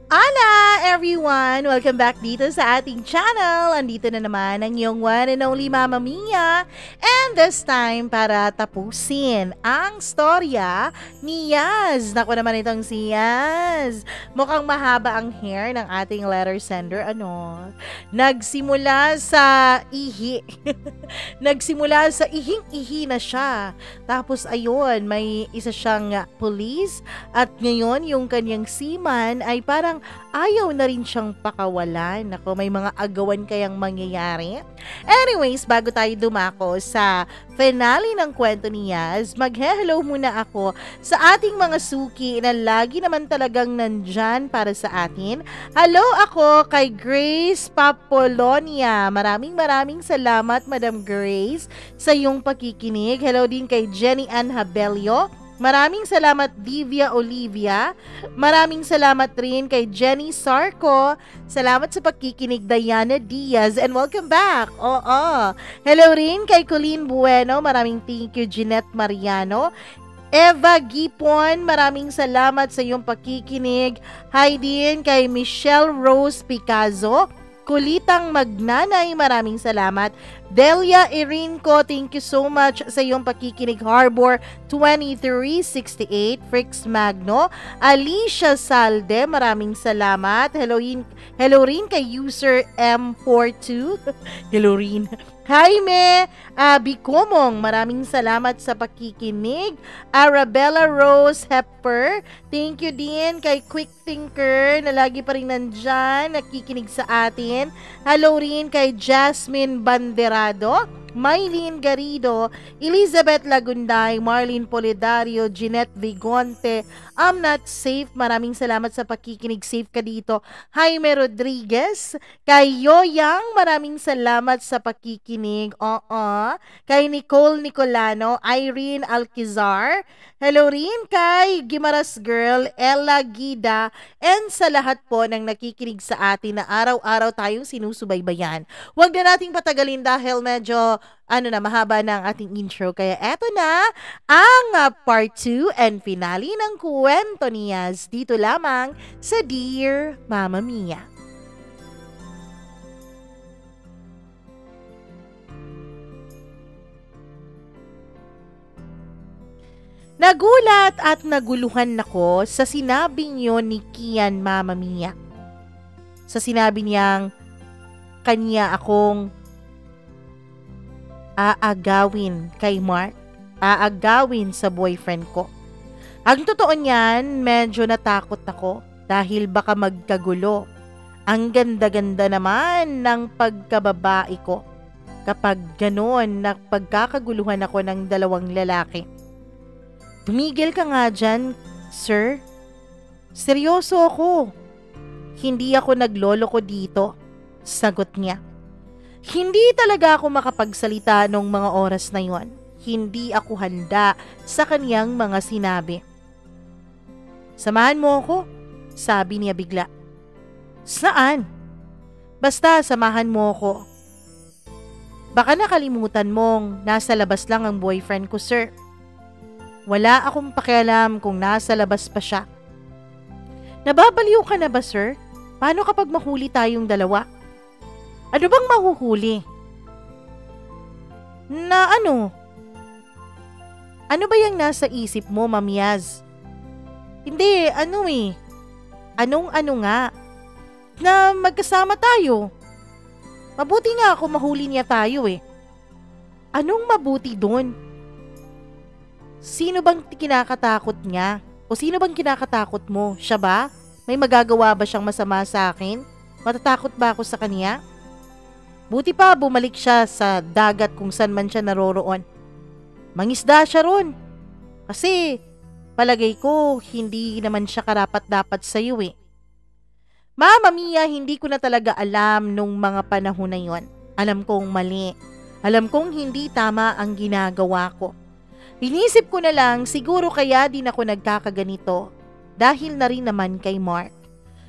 Hola everyone! Welcome back dito sa ating channel. Andito na naman ang iyong one and only Mama Mia. And this time para tapusin ang storya ni Yaz. Naku naman itong si Yaz. Mukhang mahaba ang hair ng ating letter sender. Nagsimula sa ihi. Nagsimula sa ihing-ihi na siya. Tapos ayun, may isa siyang police. At ngayon yung kanyang seaman ay parang ayaw na rin siyang pakawalan. Ako, may mga agawan kayang mangyayari. Anyways, bago tayo dumako sa finale ng kwento ni Yaz, mag-hello muna ako sa ating mga suki na lagi naman talagang nandyan para sa atin. Hello ako kay Grace Papolonia. Maraming salamat, Madam Grace, sa iyong pakikinig. Hello din kay Jenny Ann Habelio. Maraming salamat, Divya Olivia. Maraming salamat rin kay Jenny Sarco. Salamat sa pagkikinig, Diana Diaz. And welcome back. Hello rin kay Colleen Bueno. Maraming thank you, Jeanette Mariano. Eva Gipon, maraming salamat sa iyong pakikinig. Hi din kay Michelle Rose Picazo. Kulitang Magnanay, maraming salamat. Delia Irinco, thank you so much sa iyong pakikinig. Harbor 2368, Frix Magno. Alicia Salde, maraming salamat. Hello rin kay user M42. Hello rin. Jaime Bicomong, maraming salamat sa pakikinig. Arabella Rose Hepper, thank you din kay Quick Thinker na lagi pa rin nandyan, nakikinig sa atin. Hello rin kay Jasmine Banderado, Maylene Garrido, Elizabeth Lagunday, Marlene Polidario, Jeanette Vigonte, I'm Not Safe, maraming salamat sa pakikinig, safe ka dito. Jaime Rodriguez, kay Yoyang, maraming salamat sa pakikinig. Kay Nicole Nicolano, Irene Alquizar, hello rin kay Gimaras Girl, Ella Gida, and sa lahat po ng nakikinig sa atin na araw-araw tayong sinusubaybayan. Huwag na nating patagalin dahil medyo mahaba na ang ating intro. Kaya eto na ang part 2 and finale ng kwento ni Yaz dito lamang sa Dear Mama Mia. Nagulat at naguluhan ako sa sinabing yon ni Kian, Mama Mia. Sa sinabi niyang kanya akong aagawin kay Mark, aagawin sa boyfriend ko. Ang totoo niyan, medyo natakot ako dahil baka magkagulo. Ang ganda-ganda naman ng pagkababae ko kapag ganoon na pagkakaguluhan ako ng dalawang lalaki. Tumigil ka nga dyan, sir. Seryoso ako. Hindi ako nagloloko dito, sagot niya. Hindi talaga ako makapagsalita nung mga oras na yon. Hindi ako handa sa kaniyang mga sinabi. Samahan mo ako, sabi niya bigla. Saan? Basta samahan mo ako. Baka nakalimutan mong nasa labas lang ang boyfriend ko, sir. Wala akong pakialam kung nasa labas pa siya. Nababaliw ka na ba, sir? Paano kapag mahuli tayong dalawa? Ano bang mahuhuli? Na ano? Ano ba yung nasa isip mo, Ma'am Yaz? Hindi, Anong nga? Na magkasama tayo. Mabuti nga ako mahuli niya tayo eh. Anong mabuti doon? Sino bang kinakatakot niya? O sino bang kinakatakot mo? Siya ba? May magagawa ba siyang masama sa akin? Matatakot ba ako sa kanya? Buti pa bumalik siya sa dagat kung saan man siya naroroon. Mangisda siya ron. Kasi palagay ko hindi naman siya karapat-dapat sa iyo eh. Mama Mia, hindi ko na talaga alam nung mga panahon na yon. Alam kong mali. Alam kong hindi tama ang ginagawa ko. Inisip ko na lang siguro kaya din ako nagkakaganito dahil na rin naman kay Mark.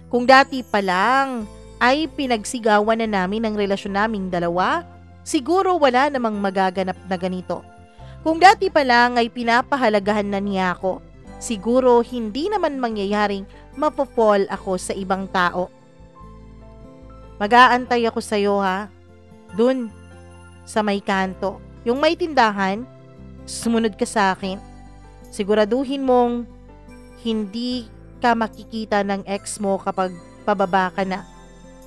Kung dati pa lang ay pinagsigawan na namin ang relasyon naming dalawa, siguro wala namang magaganap na ganito. Kung dati pa lang ay pinapahalagahan na niya ako, siguro hindi naman mangyayaring mapopol ako sa ibang tao. Mag-aantay ako sa'yo ha. Dun, sa may kanto. Yung may tindahan, sumunod ka sa akin. Siguraduhin mong hindi ka makikita ng ex mo kapag pababa ka na.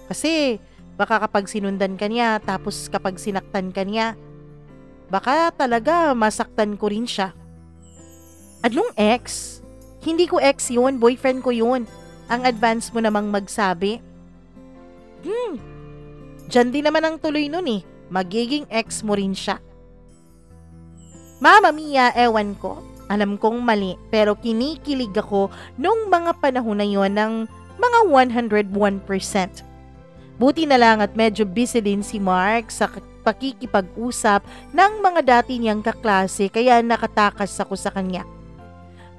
Kasi baka kapag sinundan ka niya, tapos kapag sinaktan ka niya, baka talaga masaktan ko rin siya. Anong ex? Hindi ko ex yun, boyfriend ko yun. Ang advance mo namang magsabi. Diyan din naman ang tuloy nun eh. Magiging ex mo rin siya. Mama Mia, ewan ko. Alam kong mali, pero kinikilig ako nung mga panahon na yon ng mga 101%. Buti na lang at medyo busy din si Mark sa pakikipag-usap ng mga dati niyang kaklase kaya nakatakas ako sa kanya.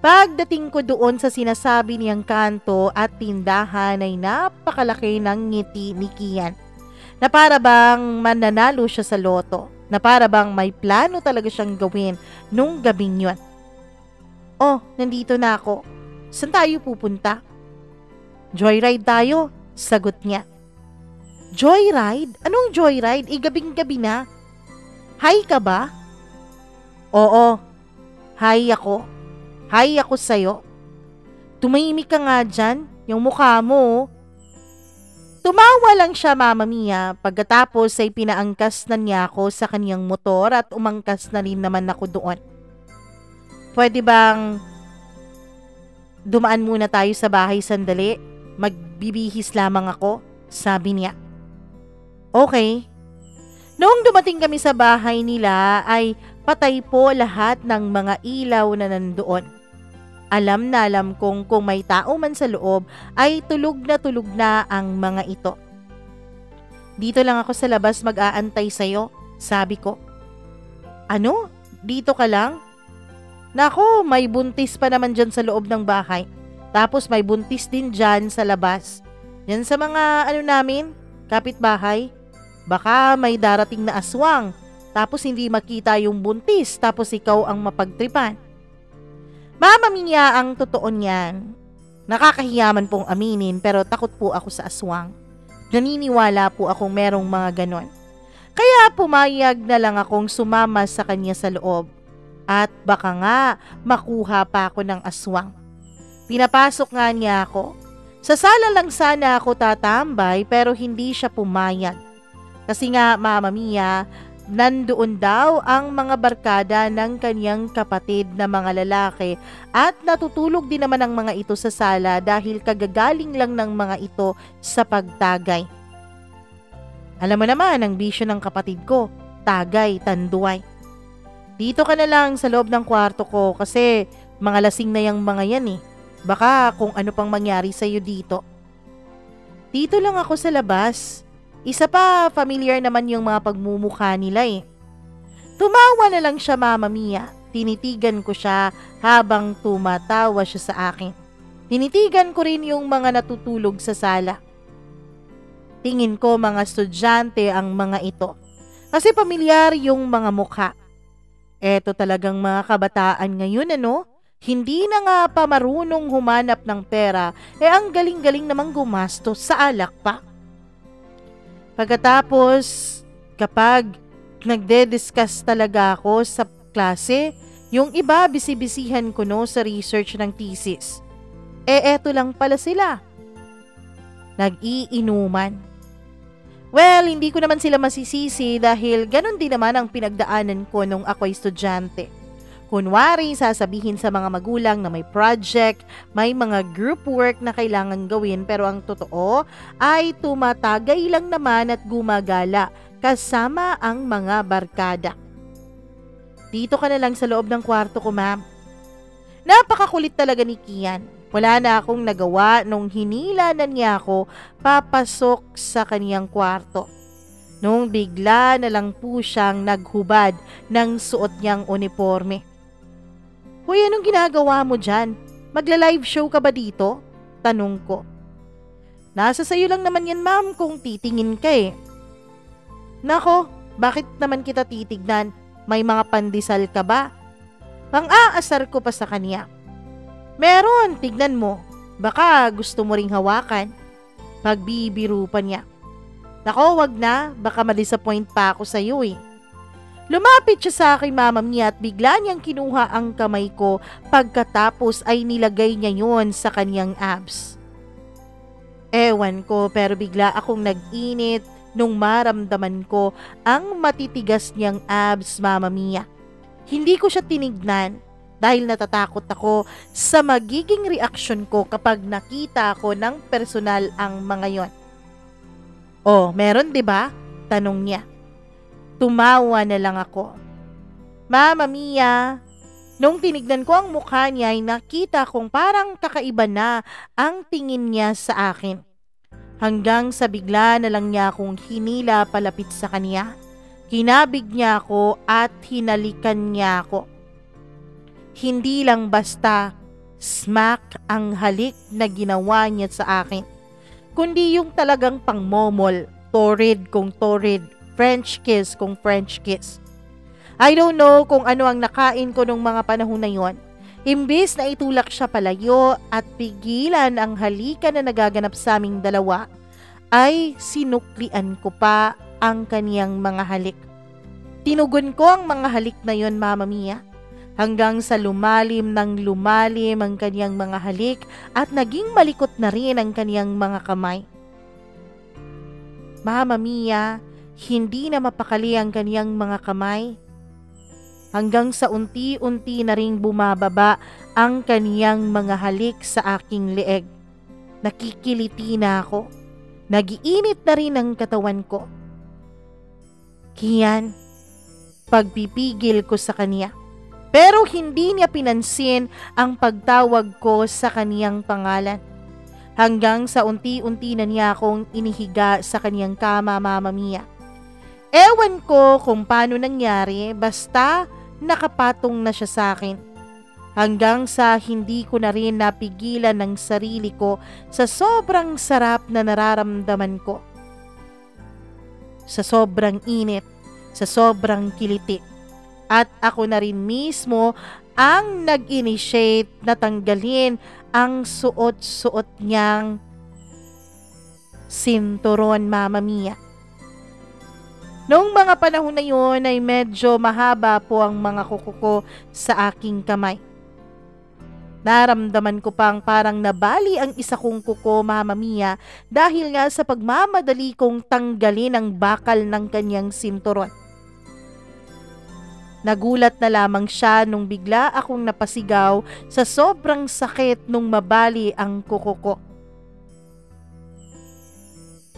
Pagdating ko doon sa sinasabi niyang kanto at tindahan ay napakalaki ng ngiti ni Kian. Na para bang mananalo siya sa loto. Na para bang may plano talaga siyang gawin nung gabing yun. Oh, nandito na ako. Saan tayo pupunta? Joyride tayo, sagot niya. Joyride? Anong joyride? Gabing-gabi na. Hi ka ba? Oo, hi ako. Hi ako sa'yo. Tumahimik ka nga dyan, yung mukha mo. Tumawa lang siya, Mama Mia. Pagkatapos ay pinaangkas na niya ako sa kaniyang motor at umangkas na rin naman ako doon. Pwede bang dumaan muna tayo sa bahay sandali? Magbibihis lamang ako, sabi niya. Okay. Noong dumating kami sa bahay nila ay patay po lahat ng mga ilaw na nandoon. Alam na alam kong kung may tao man sa loob ay tulog na ang mga ito. Dito lang ako sa labas mag-aantay sa'yo, sabi ko. Ano? Dito ka lang? Nako, may buntis pa naman dyan sa loob ng bahay. Tapos may buntis din dyan sa labas. Yan sa mga namin, kapitbahay. Baka may darating na aswang. Tapos hindi makita yung buntis. Tapos ikaw ang mapagtripan. Mama Mia, ang totoo niyan. Nakakahiyaman pong aminin pero takot po ako sa aswang. Naniniwala po akong merong mga ganon. Kaya pumayag na lang akong sumama sa kanya sa loob. At baka nga makuha pa ako ng aswang. Pinapasok nga niya ako. Sa sala lang sana ako tatambay pero hindi siya pumayag. Kasi nga Mama Mia, nandoon daw ang mga barkada ng kanyang kapatid na mga lalaki at natutulog din naman ang mga ito sa sala dahil kagagaling lang ng mga ito sa pagtagay. Alam mo naman ang bisyo ng kapatid ko, tagay, tanduay. Dito ka na lang sa loob ng kwarto ko kasi mga lasing na yung mga yan eh. Baka kung ano pang mangyari sa'yo dito. Dito lang ako sa labas. Isa pa, familiar naman yung mga pagmumukha nila eh. Tumawa na lang siya, Mama Mia. Tinitigan ko siya habang tumatawa siya sa akin. Tinitigan ko rin yung mga natutulog sa sala. Tingin ko mga estudyante ang mga ito. Kasi pamilyar yung mga mukha. Eto talagang mga kabataan ngayon Hindi na nga pa marunong humanap ng pera, ang galing-galing namang gumastos sa alak pa. Pagkatapos, kapag nagde-discuss talaga ako sa klase, yung iba bisibisihan ko sa research ng thesis. Eto lang pala sila. Nag-iinuman. Well, hindi ko naman sila masisisi dahil ganun din naman ang pinagdaanan ko nung ako'y estudyante. Kunwari, sasabihin sa mga magulang na may project, may mga group work na kailangan gawin pero ang totoo ay tumatagay lang naman at gumagala kasama ang mga barkada. Dito ka na lang sa loob ng kwarto ko, ma'am. Napakakulit talaga ni Kian. Wala na akong nagawa nung hinila na niya ako papasok sa kaniyang kwarto. Nung bigla na lang po siyang naghubad ng suot niyang uniforme. Hoy, anong ginagawa mo dyan? Magla-live show ka ba dito? Tanong ko. Nasa sayo lang naman yan, ma'am, kung titingin ka eh. Nako, bakit naman kita titignan? May mga pandesal ka ba? Pang-aasar ko pa sa kanya. Meron, tignan mo. Baka gusto mo ring hawakan. Pagbibiro pa niya. Nako, wag na. Baka ma-disappoint pa ako sa iyo eh. Lumapit siya sa akin, Mama Mia, at bigla niyang kinuha ang kamay ko pagkatapos ay nilagay niya yon sa kanyang abs. Ewan ko, pero bigla akong nag-init nung maramdaman ko ang matitigas niyang abs, Mama Mia. Hindi ko siya tinignan dahil natatakot ako sa magiging reaksyon ko kapag nakita ko ng personal ang mga yon. Oh, meron 'di ba? Tanong niya. Tumawa na lang ako. Mama Mia, nung tinignan ko ang mukha niya ay nakita kong parang kakaiba na ang tingin niya sa akin. Hanggang sa bigla na lang niya akong hinila palapit sa kanya. Kinabig niya ako at hinalikan niya ako. Hindi lang basta smack ang halik na ginawa niya sa akin, kundi yung talagang pangmomol, torrid kung torrid, French kiss kung French kiss. I don't know kung ano ang nakain ko nung mga panahon na yon. Imbis na itulak siya palayo at pigilan ang halikan na nagaganap sa aming dalawa, ay sinuklian ko pa ang kaniyang mga halik. Tinugon ko ang mga halik na yon, Mama Mia, hanggang sa lumalim ng lumalim ang kaniyang mga halik at naging malikot na rin ang kaniyang mga kamay. Mama Mia, hindi na mapakali ang kaniyang mga kamay. Hanggang sa unti-unti na ring bumababa ang kaniyang mga halik sa aking leeg. Nakikiliti na ako. Nagiinit na rin ang katawan ko. Kian, pagpipigil ko sa kaniya. Pero hindi niya pinansin ang pagtawag ko sa kaniyang pangalan. Hanggang sa unti-unti na niya akong inihiga sa kaniyang kama, Mama Mia. Ewan ko kung paano nangyari, basta nakapatong na siya sa akin. Hanggang sa hindi ko na rin napigilan ng sarili ko sa sobrang sarap na nararamdaman ko. Sa sobrang init, sa sobrang kiliti. At ako na rin mismo ang nag-initiate na tanggalin ang suot-suot niyang sinturon, Mama Mia. Noong mga panahon na yun ay medyo mahaba po ang mga kuko ko sa aking kamay. Naramdaman ko pang parang nabali ang isa kong kuko, Mama Mia, dahil nga sa pagmamadali kong tanggalin ang bakal ng kanyang sinturon. Nagulat na lamang siya nung bigla akong napasigaw sa sobrang sakit nung mabali ang kuko ko.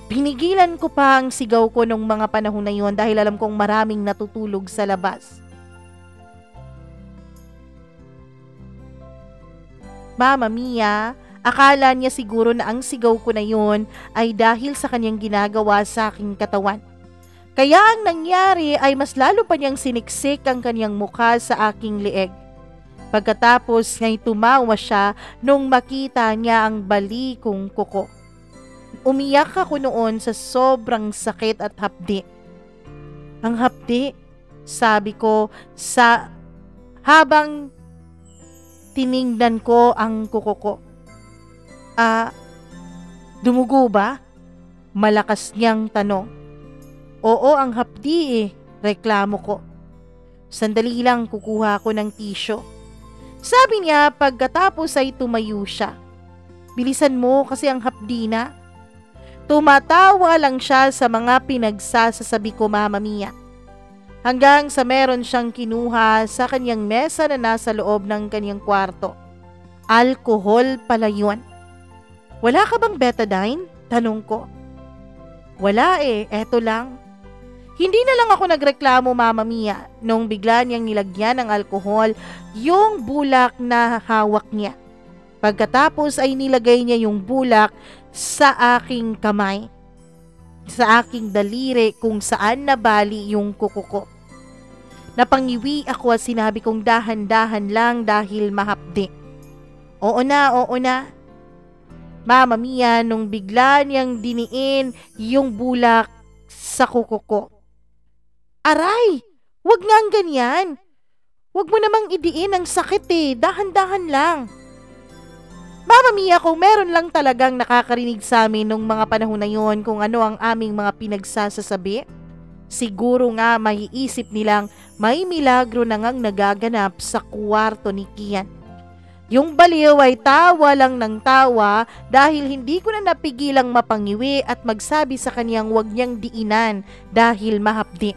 Pinigilan ko pa ang sigaw ko nung mga panahon na yon dahil alam kong maraming natutulog sa labas. Mama Mia, akala niya siguro na ang sigaw ko na yon ay dahil sa kanyang ginagawa sa aking katawan. Kaya ang nangyari ay mas lalo pa niyang siniksik ang kanyang mukha sa aking leeg. Pagkatapos ngay tumawa siya nung makita niya ang bali kong kuko. Umiyak ako noon sa sobrang sakit at hapdi. Ang hapdi, sabi ko habang tiningnan ko ang kuko ko. Dumugo ba? Malakas niyang tanong. Oo, ang hapdi reklamo ko. Sandali lang, kukuha ko ng tisyo. Sabi niya pagkatapos ay tumayo siya. Bilisan mo kasi ang hapdi na. Tumatawa lang siya sa mga pinagsasasabi ko, Mama Mia. Hanggang sa meron siyang kinuha sa kanyang mesa na nasa loob ng kanyang kwarto. Alkohol pala yun. Wala ka bang betadine? Tanong ko. Wala eto lang. Hindi na lang ako nagreklamo, Mama Mia, nung bigla niyang nilagyan ng alkohol yung bulak na hawak niya. Pagkatapos ay nilagay niya yung bulak sa aking kamay, sa aking daliri kung saan nabali yung kuko ko. Napangiwi ako at sinabi kong dahan-dahan lang dahil mahapdi. Oo na. Mama Mia, nung bigla niyang diniin yung bulak sa kuko ko. Aray! Wag nga ganyan. Wag mo namang idiin ang sakit dahan-dahan lang. Mama Mia, kung meron lang talagang nakakarinig sa amin nung mga panahon na yon kung ano ang aming mga pinagsasasabi, siguro nga maiisip nilang may milagro na ngang nagaganap sa kwarto ni Kian. Yung baliw ay tawa lang ng tawa dahil hindi ko na napigilang mapangiwi at magsabi sa kanyang huwag niyang diinan dahil mahapdi.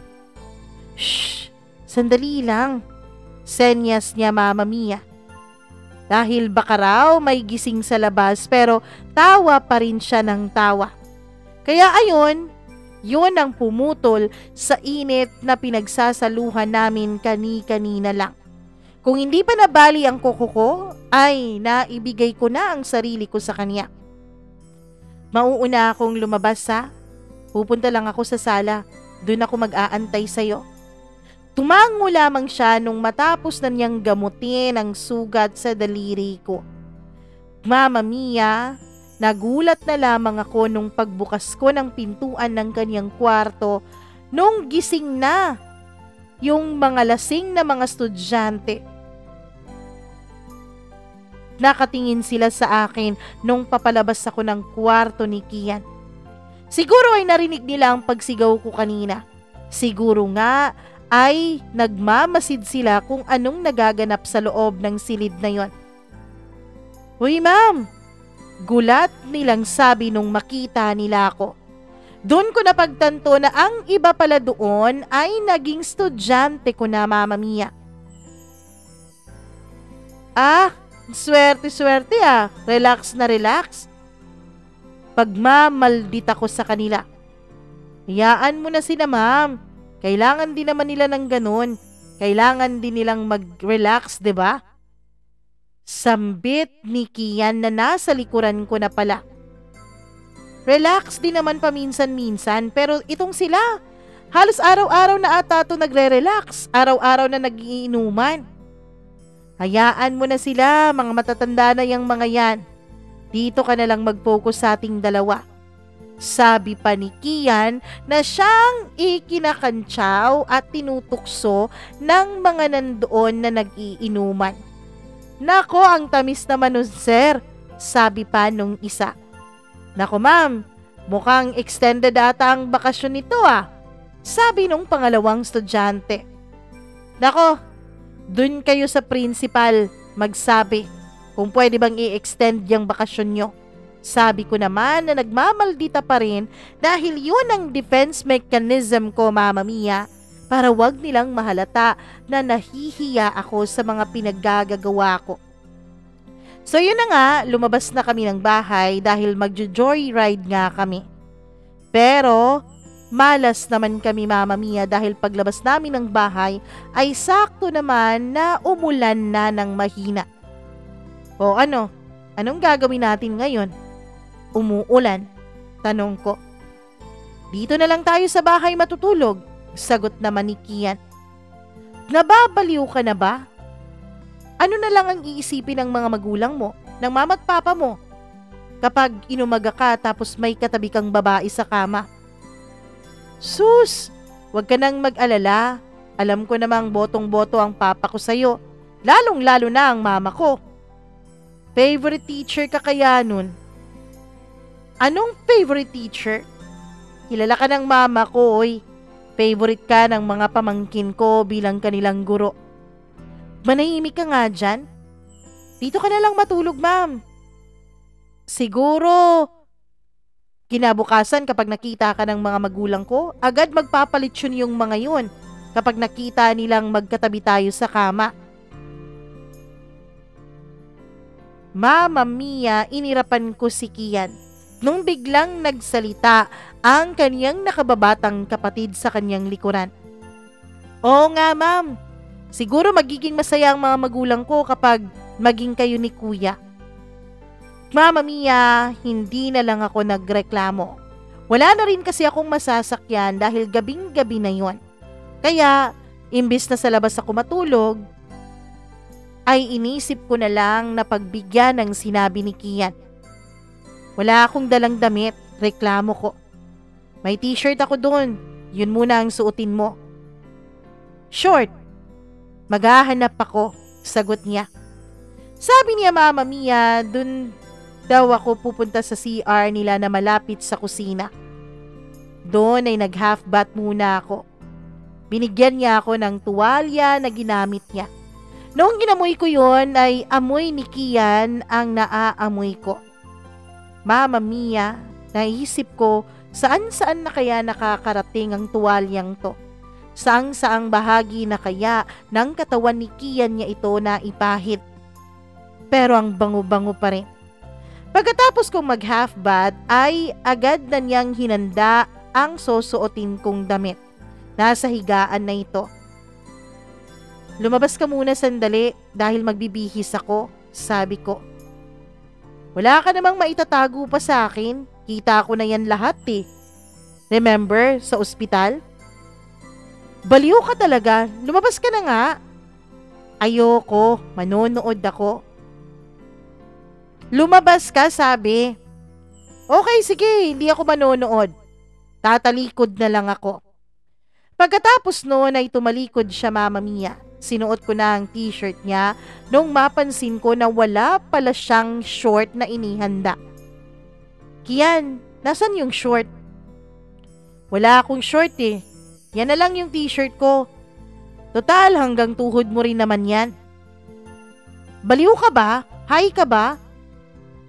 Shh! Sandali lang. Senyas niya Mama Mia. Dahil baka raw may gising sa labas pero tawa pa rin siya ng tawa. Kaya ayon, yun ang pumutol sa init na pinagsasaluhan namin kani-kanina lang. Kung hindi pa nabali ang kuko ko, ay naibigay ko na ang sarili ko sa kanya. Mauuna akong lumabas ha. Pupunta lang ako sa sala. Doon ako mag-aantay sa'yo. Tumango lamang siya nung matapos na niyang gamutin ang sugat sa daliri ko. Mama Mia, nagulat na lamang ako nung pagbukas ko ng pintuan ng kanyang kwarto nung gising na yung mga lasing na mga estudyante. Nakatingin sila sa akin nung papalabas ako ng kwarto ni Kian. Siguro ay narinig nila ang pagsigaw ko kanina. Siguro nga ay nagmamasid sila kung anong nagaganap sa loob ng silid na yon. Uy ma'am! Gulat nilang sabi nung makita nila ako. Doon ko napagtanto na ang iba pala doon ay naging estudyante ko na Mama Mia. Ah, swerte-swerte ah. Relax na relax. Pagmamaldita ko sa kanila. Hayaan mo na sila ma'am. Kailangan din naman nila ng ganun. Kailangan din nilang mag-relax, 'di ba? Sambit ni Kian na nasa likuran ko na pala. Relax din naman paminsan-minsan pero itong sila, halos araw-araw na ata ito nagre-relax. Araw-araw na nagiinuman. Hayaan mo na sila, mga matatanda na yung mga yan. Dito ka na lang mag-focus sa ating dalawa. Sabi pa ni Kian na siyang ikinakantsaw at tinutukso ng mga nandoon na nag-iinuman. Nako, ang tamis naman nun sir, sabi pa nung isa. Nako ma'am, mukhang extended ata ang bakasyon nito ah, sabi nung pangalawang estudyante. Nako, dun kayo sa principal magsabi kung pwede bang i-extend yung bakasyon nyo. Sabi ko naman na nagmamaldita pa rin dahil yun ang defense mechanism ko Mama Mia para wag nilang mahalata na nahihiya ako sa mga pinaggagawa ko. So yun na nga, lumabas na kami ng bahay dahil magjo-joyride nga kami. Pero malas naman kami Mama Mia dahil paglabas namin ng bahay ay sakto naman na umulan na ng mahina. O ano? Anong gagawin natin ngayon? Umuulan, tanong ko. Dito na lang tayo sa bahay matutulog, sagot naman ni Kian. Nababaliw ka na ba? Ano na lang ang iisipin ng mga magulang mo, ng mama at papa mo, kapag inumaga ka tapos may katabi kang babae sa kama? Sus, wag ka nang mag-alala. Alam ko namang botong-boto ang papa ko sa'yo, lalong-lalo na ang mama ko. Favorite teacher ka kaya nun? Anong favorite teacher? Kilala ka ng mama ko, oy. Favorite ka ng mga pamangkin ko bilang kanilang guro. Manahimik ka nga dyan. Dito ka na lang matulog, ma'am. Siguro, kinabukasan kapag nakita ka ng mga magulang ko, agad magpapalit yun yung mga yun kapag nakita nilang magkatabi tayo sa kama. Mama Mia, inirapan ko si Kian nung biglang nagsalita ang kaniyang nakababatang kapatid sa kaniyang likuran. Oo nga ma'am, siguro magiging masaya ang mga magulang ko kapag maging kayo ni kuya. Mama Mia, hindi na lang ako nagreklamo. Wala na rin kasi akong masasakyan dahil gabing-gabi na yon. Kaya, imbis na sa labas ako matulog, ay inisip ko na lang na pagbigyan ng sinabi ni Kian. Wala akong dalang damit, reklamo ko. May t-shirt ako doon, yun muna ang suotin mo. Short, maghahanap ako, sagot niya. Sabi niya, Mama Mia, dun daw ako pupunta sa CR nila na malapit sa kusina. Doon ay nag-half bath muna ako. Binigyan niya ako ng tuwalya na ginamit niya. Noong inamoy ko yon ay amoy ni Kian ang naaamoy ko. Mama Mia, naisip ko saan-saan na kaya nakakarating ang tuwalyang to. Saang-saang bahagi na kaya ng katawan ni Kian niya ito na ipahid. Pero ang bango-bango pa rin. Pagkatapos kong mag-half bath ay agad na niyang hinanda ang susuotin kong damit. Nasa higaan na ito. Lumabas ka muna sandali dahil magbibihis ako, sabi ko. Wala ka namang maitatago pa sa akin. Kita ko na yan lahat eh. Remember sa ospital? Baliw ka talaga. Lumabas ka na nga. Ayoko. Manonood ako. Lumabas ka, sabi. Okay, sige. Hindi ako manonood. Tatalikod na lang ako. Pagkatapos noon ay tumalikod siya, Mama Mia. Sinuot ko na ang t-shirt niya nung mapansin ko na wala pala siyang short na inihanda. Kian, nasan yung short? Wala akong short eh. Yan na lang yung t-shirt ko. Total, hanggang tuhod mo rin naman yan. Baliw ka ba? Hay ka ba?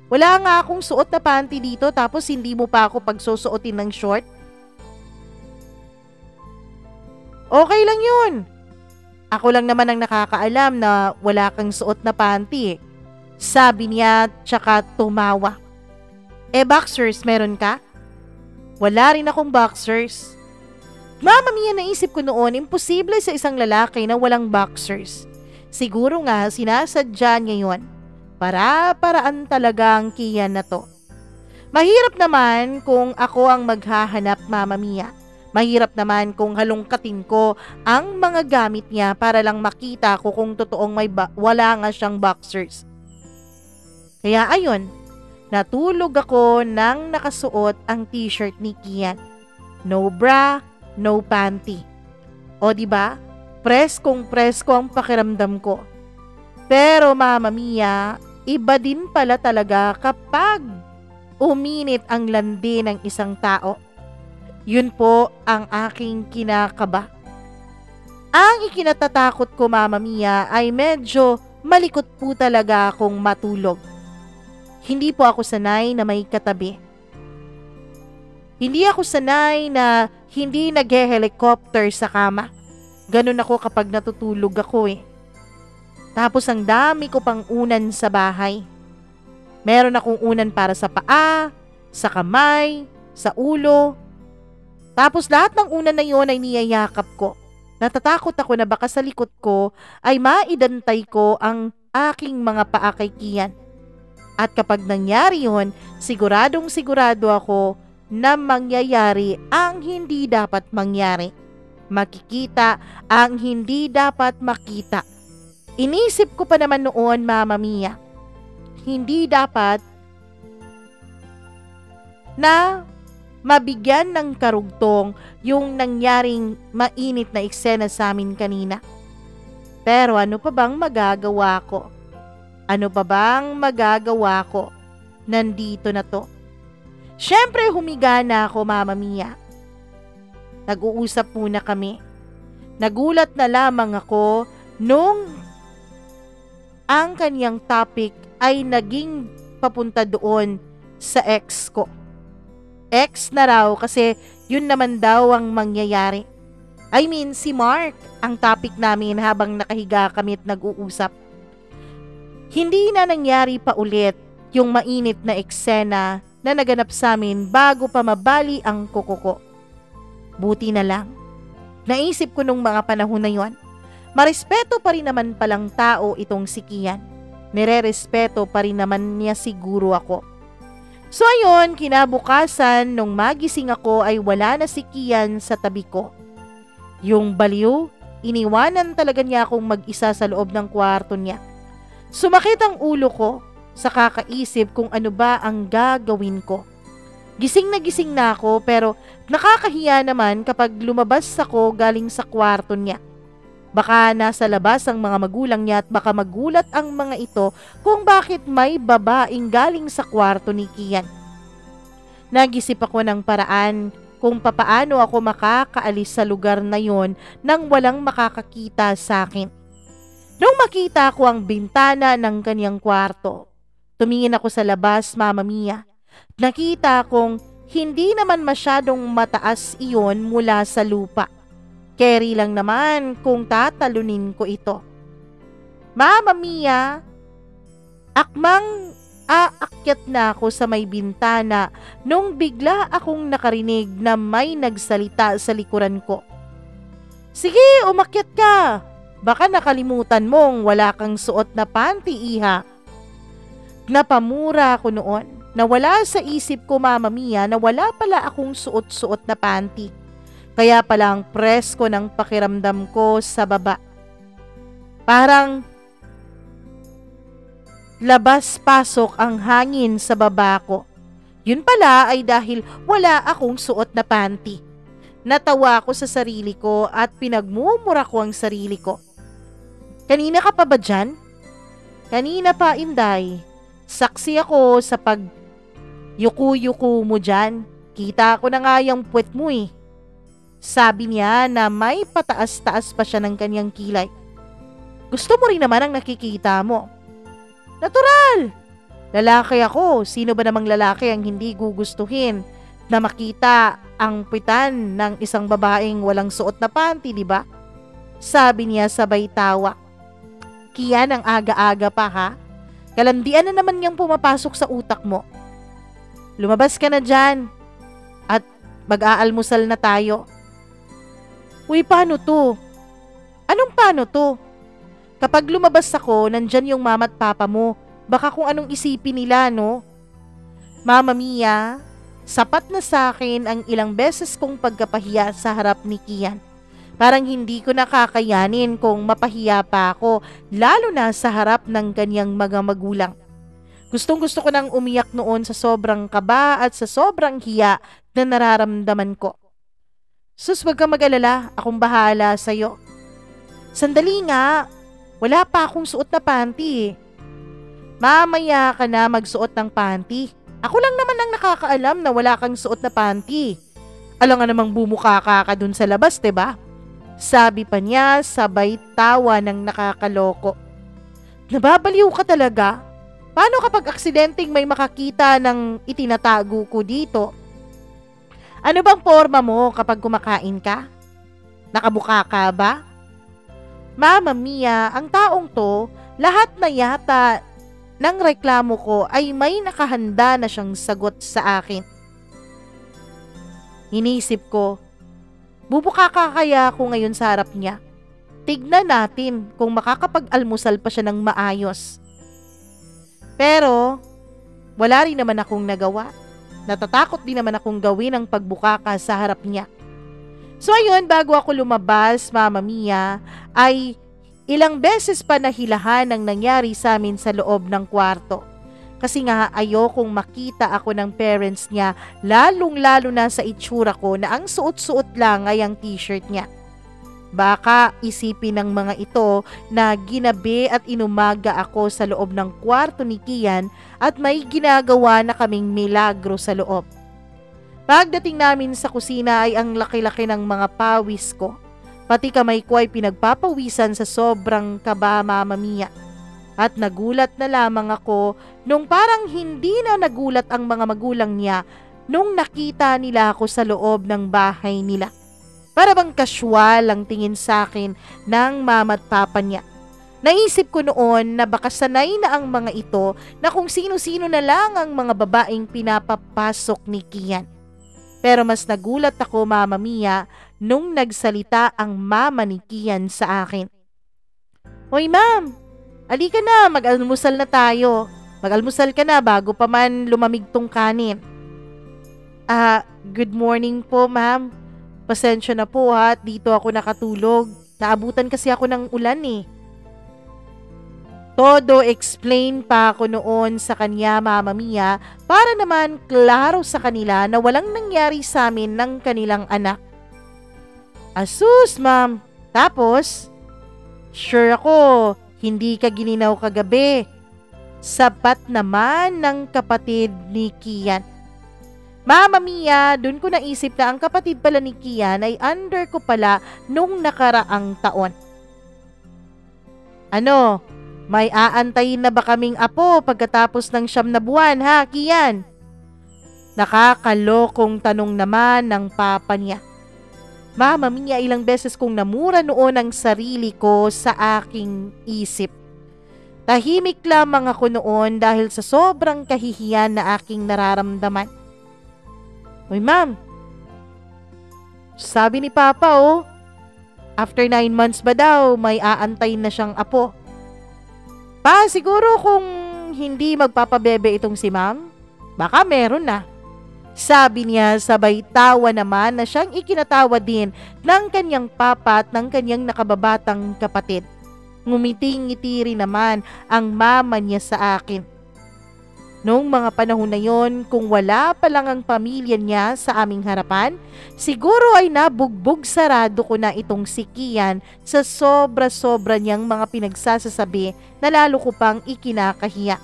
Wala nga akong suot na panty dito tapos hindi mo pa ako pagsusuotin ng short? Okay lang yun. Ako lang naman ang nakakaalam na wala kang suot na panty eh. Sabi niya tsaka tumawa. Boxers meron ka? Wala rin akong boxers. Mama Mia, naisip ko noon, imposible sa isang lalaki na walang boxers. Siguro nga sinasadya niya yun. Para-paraan talaga ang Kian na to. Mahirap naman kung ako ang maghahanap, Mama Mia. Mahirap naman kung halongkatin ko ang mga gamit niya para lang makita ko kung totoong wala nga siyang boxers. Kaya ayun, natulog ako nang nakasuot ang t-shirt ni Kian. No bra, no panty. O diba? Preskong presko ang pakiramdam ko. Pero Mama Mia, iba din pala talaga kapag uminit ang landi ng isang tao. Yun po ang aking kinakaba. Ang ikinatatakot ko, Mama Mia, ay medyo malikot po talaga akong matulog. Hindi po ako sanay na may katabi. Hindi ako sanay na hindi nag-helicopter sa kama. Ganun ako kapag natutulog ako eh. Tapos ang dami ko pang unan sa bahay. Meron akong unan para sa paa, sa kamay, sa ulo. Tapos lahat ng unan na yon ay niyayakap ko. Natatakot ako na baka sa likod ko ay maidantay ko ang aking mga paa kay Kian. At kapag nangyari yon, siguradong sigurado ako na mangyayari ang hindi dapat mangyari. Makikita ang hindi dapat makita. Inisip ko pa naman noon, Mama Mia, hindi dapat na mabigyan ng karugtong yung nangyaring mainit na eksena sa amin kanina. Pero ano pa bang magagawa ko? Ano pa bang magagawa ko? Nandito na to. Siyempre humiga na ako, Mama Mia. Nag-uusap muna kami. Nagulat na lamang ako nung ang kanyang topic ay naging papunta doon sa ex ko. Ex na raw kasi yun naman daw ang mangyayari. I mean, si Mark ang topic namin habang nakahiga kami at nag-uusap. Hindi na nangyari pa ulit yung mainit na eksena na naganap sa amin bago pa mabali ang kuko ko. Buti na lang. Naisip ko nung mga panahon na yon, marespeto pa rin naman palang tao itong si Kian. Nire-respeto pa rin naman niya siguro ako. So ayun, kinabukasan nung magising ako ay wala na si Kian sa tabi ko. Yung baliw, iniwanan talaga niya akong mag-isa sa loob ng kwarto niya. Sumakit ang ulo ko sa kakaisip kung ano ba ang gagawin ko. Gising na ako pero nakakahiya naman kapag lumabas ako galing sa kwarto niya. Baka nasa labas ang mga magulang niya at baka magulat ang mga ito kung bakit may babaeng galing sa kwarto ni Kian. Nag-isip ako ng paraan kung papaano ako makakaalis sa lugar na yon nang walang makakakita sa akin. Nung makita ko ang bintana ng kanyang kwarto, tumingin ako sa labas, Mama Mia. Nakita kong hindi naman masyadong mataas iyon mula sa lupa. Carry lang naman kung tatalunin ko ito. Mama Mia, akmang aakyat na ako sa may bintana nung bigla akong nakarinig na may nagsalita sa likuran ko. Sige, umakyat ka. Baka nakalimutan mong wala kang suot na panty, iha. Napamura ko noon. Nawala sa isip ko, Mama Mia, na wala pala akong suot-suot na panty. Kaya palang presko ng pakiramdam ko sa baba. Parang labas-pasok ang hangin sa baba ko. Yun pala ay dahil wala akong suot na panty. Natawa ko sa sarili ko at pinagmumura ko ang sarili ko. Kanina ka pa ba dyan? Kanina pa, Inday. Saksi ako sa yuku-yuku mo dyan. Kita ko na nga yung puwet mo eh. Sabi niya na may pataas-taas pa siya ng kanyang kilay. Gusto mo rin naman ang nakikita mo. Natural! Lalaki ako. Sino ba namang lalaki ang hindi gugustuhin na makita ang puwitan ng isang babaeng walang suot na panty, di ba? Sabi niya sabay tawa. Kian, ang aga-aga pa ha? Kalandian na naman niyang pumapasok sa utak mo. Lumabas ka na dyan at mag-aalmusal na tayo. Uy, paano to? Anong paano to? Kapag lumabas ako, nandyan yung mama at papa mo. Baka kung anong isipin nila, no? Mama Mia, sapat na sa akin ang ilang beses kong pagkapahiya sa harap ni Kian. Parang hindi ko nakakayanin kung mapahiya pa ako, lalo na sa harap ng kanyang mga magulang. Gustong-gusto ko nang umiyak noon sa sobrang kaba at sa sobrang hiya na nararamdaman ko. Sus, wag kang mag-alala, akong bahala sa'yo. Sandali nga, wala pa akong suot na panty eh. Mamaya ka na magsuot ng panty. Ako lang naman ang nakakaalam na wala kang suot na panty. Alam nga namang bumuka ka dun sa labas, diba? Sabi pa niya sabay tawa ng nakakaloko. Nababaliw ka talaga? Paano kapag aksidenteng may makakita ng itinatago ko dito? Ano bang forma mo kapag kumakain ka? Nakabuka ka ba? Mama Mia, ang taong to, lahat na yata ng reklamo ko ay may nakahanda na siyang sagot sa akin. Inisip ko, bubuka ka kaya ako ngayon sa harap niya? Tignan natin kung makakapag-almusal pa siya ng maayos. Pero, wala rin naman akong nagawa. Natatakot din naman akong gawin ang pagbukaka sa harap niya. So ayun, bago ako lumabas, Mama Mia, ay ilang beses pa nahilahan ang nangyari sa amin sa loob ng kwarto. Kasi nga ayokong makita ako ng parents niya, lalong-lalo na sa itsura ko na ang suot-suot lang ay ang t-shirt niya. Baka isipin ng mga ito na ginabi at inumaga ako sa loob ng kwarto ni Kian at may ginagawa na kaming milagro sa loob. Pagdating namin sa kusina ay ang laki-laki ng mga pawis ko. Pati kamay ko ay pinagpapawisan sa sobrang kaba, Mama Mia. At nagulat na lamang ako nung parang hindi na nagulat ang mga magulang niya nung nakita nila ako sa loob ng bahay nila. Para bang kasyual ang tingin sa akin ng mama at papa niya. Naisip ko noon na baka sanay na ang mga ito na kung sino-sino na lang ang mga babaeng pinapapasok ni Kian. Pero mas nagulat ako, Mama Mia, nung nagsalita ang mama ni Kian sa akin. Hoy ma'am, alika na, mag-almusal na tayo. Mag-almusal ka na bago pa man lumamig tong kanin. Good morning po ma'am. Pasensya na po ha, dito ako nakatulog. Naabutan kasi ako ng ulan eh. Todo explain pa ako noon sa kanya, Mama Mia, para naman klaro sa kanila na walang nangyari sa amin ng kanilang anak. Asus, ma'am. Tapos, Sure ako, hindi ka gininaw kagabi. Sapat naman ng kapatid ni Kian. Mama Mia, dun ko naisip na ang kapatid pala ni Kian ay under ko pala nung nakaraang taon. Ano, may aantayin na ba kaming apo pagkatapos ng 9 na buwan ha, Kian? Nakakalokong tanong naman ng papa niya. Mama Mia, ilang beses kong namura noon ang sarili ko sa aking isip. Tahimik lamang ako noon dahil sa sobrang kahihiyan na aking nararamdaman. Uy ma'am, sabi ni Papa after 9 months ba daw may aantayin na siyang apo. Pa, siguro kung hindi magpapabebe itong si ma'am, baka meron na. Sabi niya sabay tawa naman na siyang ikinatawa din ng kanyang papa at ng kanyang nakababatang kapatid. Ngumiti-ngiti rin naman ang mama niya sa akin. Noong mga panahon na yon, kung wala pa lang ang pamilya niya sa aming harapan, siguro ay nabugbog sarado ko na itong si Kian sa sobra-sobra niyang mga pinagsasasabi na lalo ko pang ikinakahiya.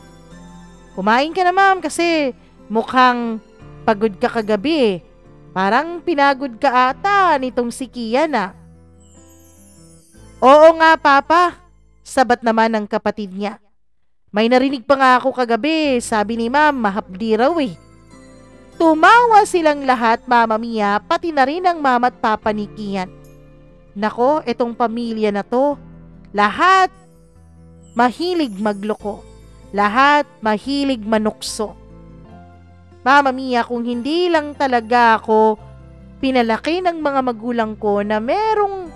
Kumain ka na ma'am kasi mukhang pagod ka kagabi. Parang pinagod ka ata nitong si Kian ah. Oo nga papa, sabat naman ng kapatid niya. May narinig pa nga ako kagabi, sabi ni ma'am, mahapdi raw eh. Tumawa silang lahat, Mama Mia, pati na rin ang mama at papa ni Kian. Nako, etong pamilya na to, lahat mahilig magloko, lahat mahilig manukso. Mama Mia, kung hindi lang talaga ako pinalaki ng mga magulang ko na merong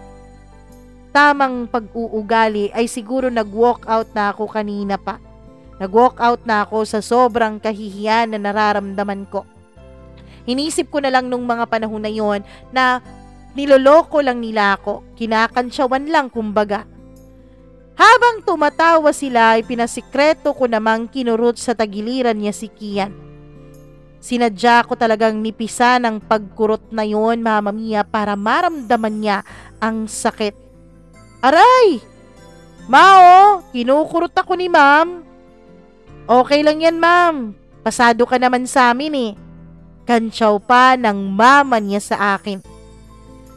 tamang pag-uugali, ay siguro nag-walk out na ako kanina pa. Nag-walk out na ako sa sobrang kahihiyan na nararamdaman ko. Inisip ko na lang nung mga panahon na yon na niloloko lang nila ako, kinakansyawan lang kumbaga. Habang tumatawa sila ay pinasikreto ko namang kinurot sa tagiliran niya si Kian. Sinadya ko talagang nipisan ang pagkurot na yon, Mama Mia, para maramdaman niya ang sakit. Aray! Mao, kinukurot ako ni ma'am. Okay lang yan ma'am, pasado ka naman sa amin eh. Kantsaw pa ng mama niya sa akin.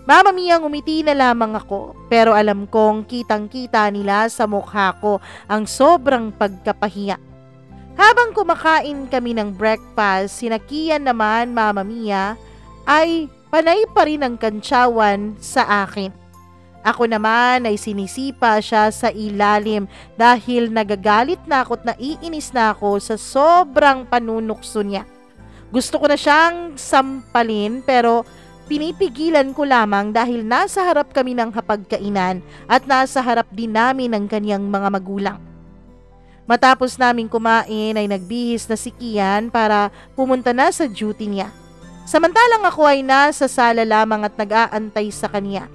Mama Mia, ngumiti na lamang ako, pero alam kong kitang-kita nila sa mukha ko ang sobrang pagkapahiya. Habang kumakain kami ng breakfast, sina Kian naman, Mama Mia, ay panay pa rin ang kantsawan sa akin. Ako naman ay sinisipa siya sa ilalim dahil nagagalit na ako at naiinis na ako sa sobrang panunukso niya. Gusto ko na siyang sampalin pero pinipigilan ko lamang dahil nasa harap kami ng hapagkainan at nasa harap din namin ng kanyang mga magulang. Matapos naming kumain ay nagbihis na si Kian para pumunta na sa duty niya. Samantalang ako ay nasa sala lamang at nag-aantay sa kanya.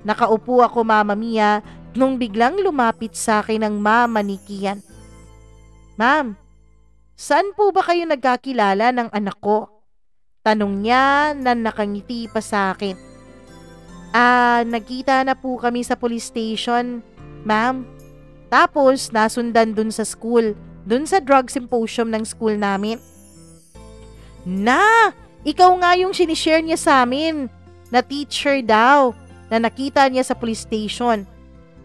Nakaupo ako, Mama Mia, nung biglang lumapit sa akin ang mama ni Kian. Ma'am, saan po ba kayo nagkakilala ng anak ko? Tanong niya na nakangiti pa sa akin. Nagkita na po kami sa police station, ma'am. Tapos nasundan dun sa school, dun sa drug symposium ng school namin. Na, ikaw nga yung sinishare niya sa amin, na teacher daw, na nakita niya sa police station.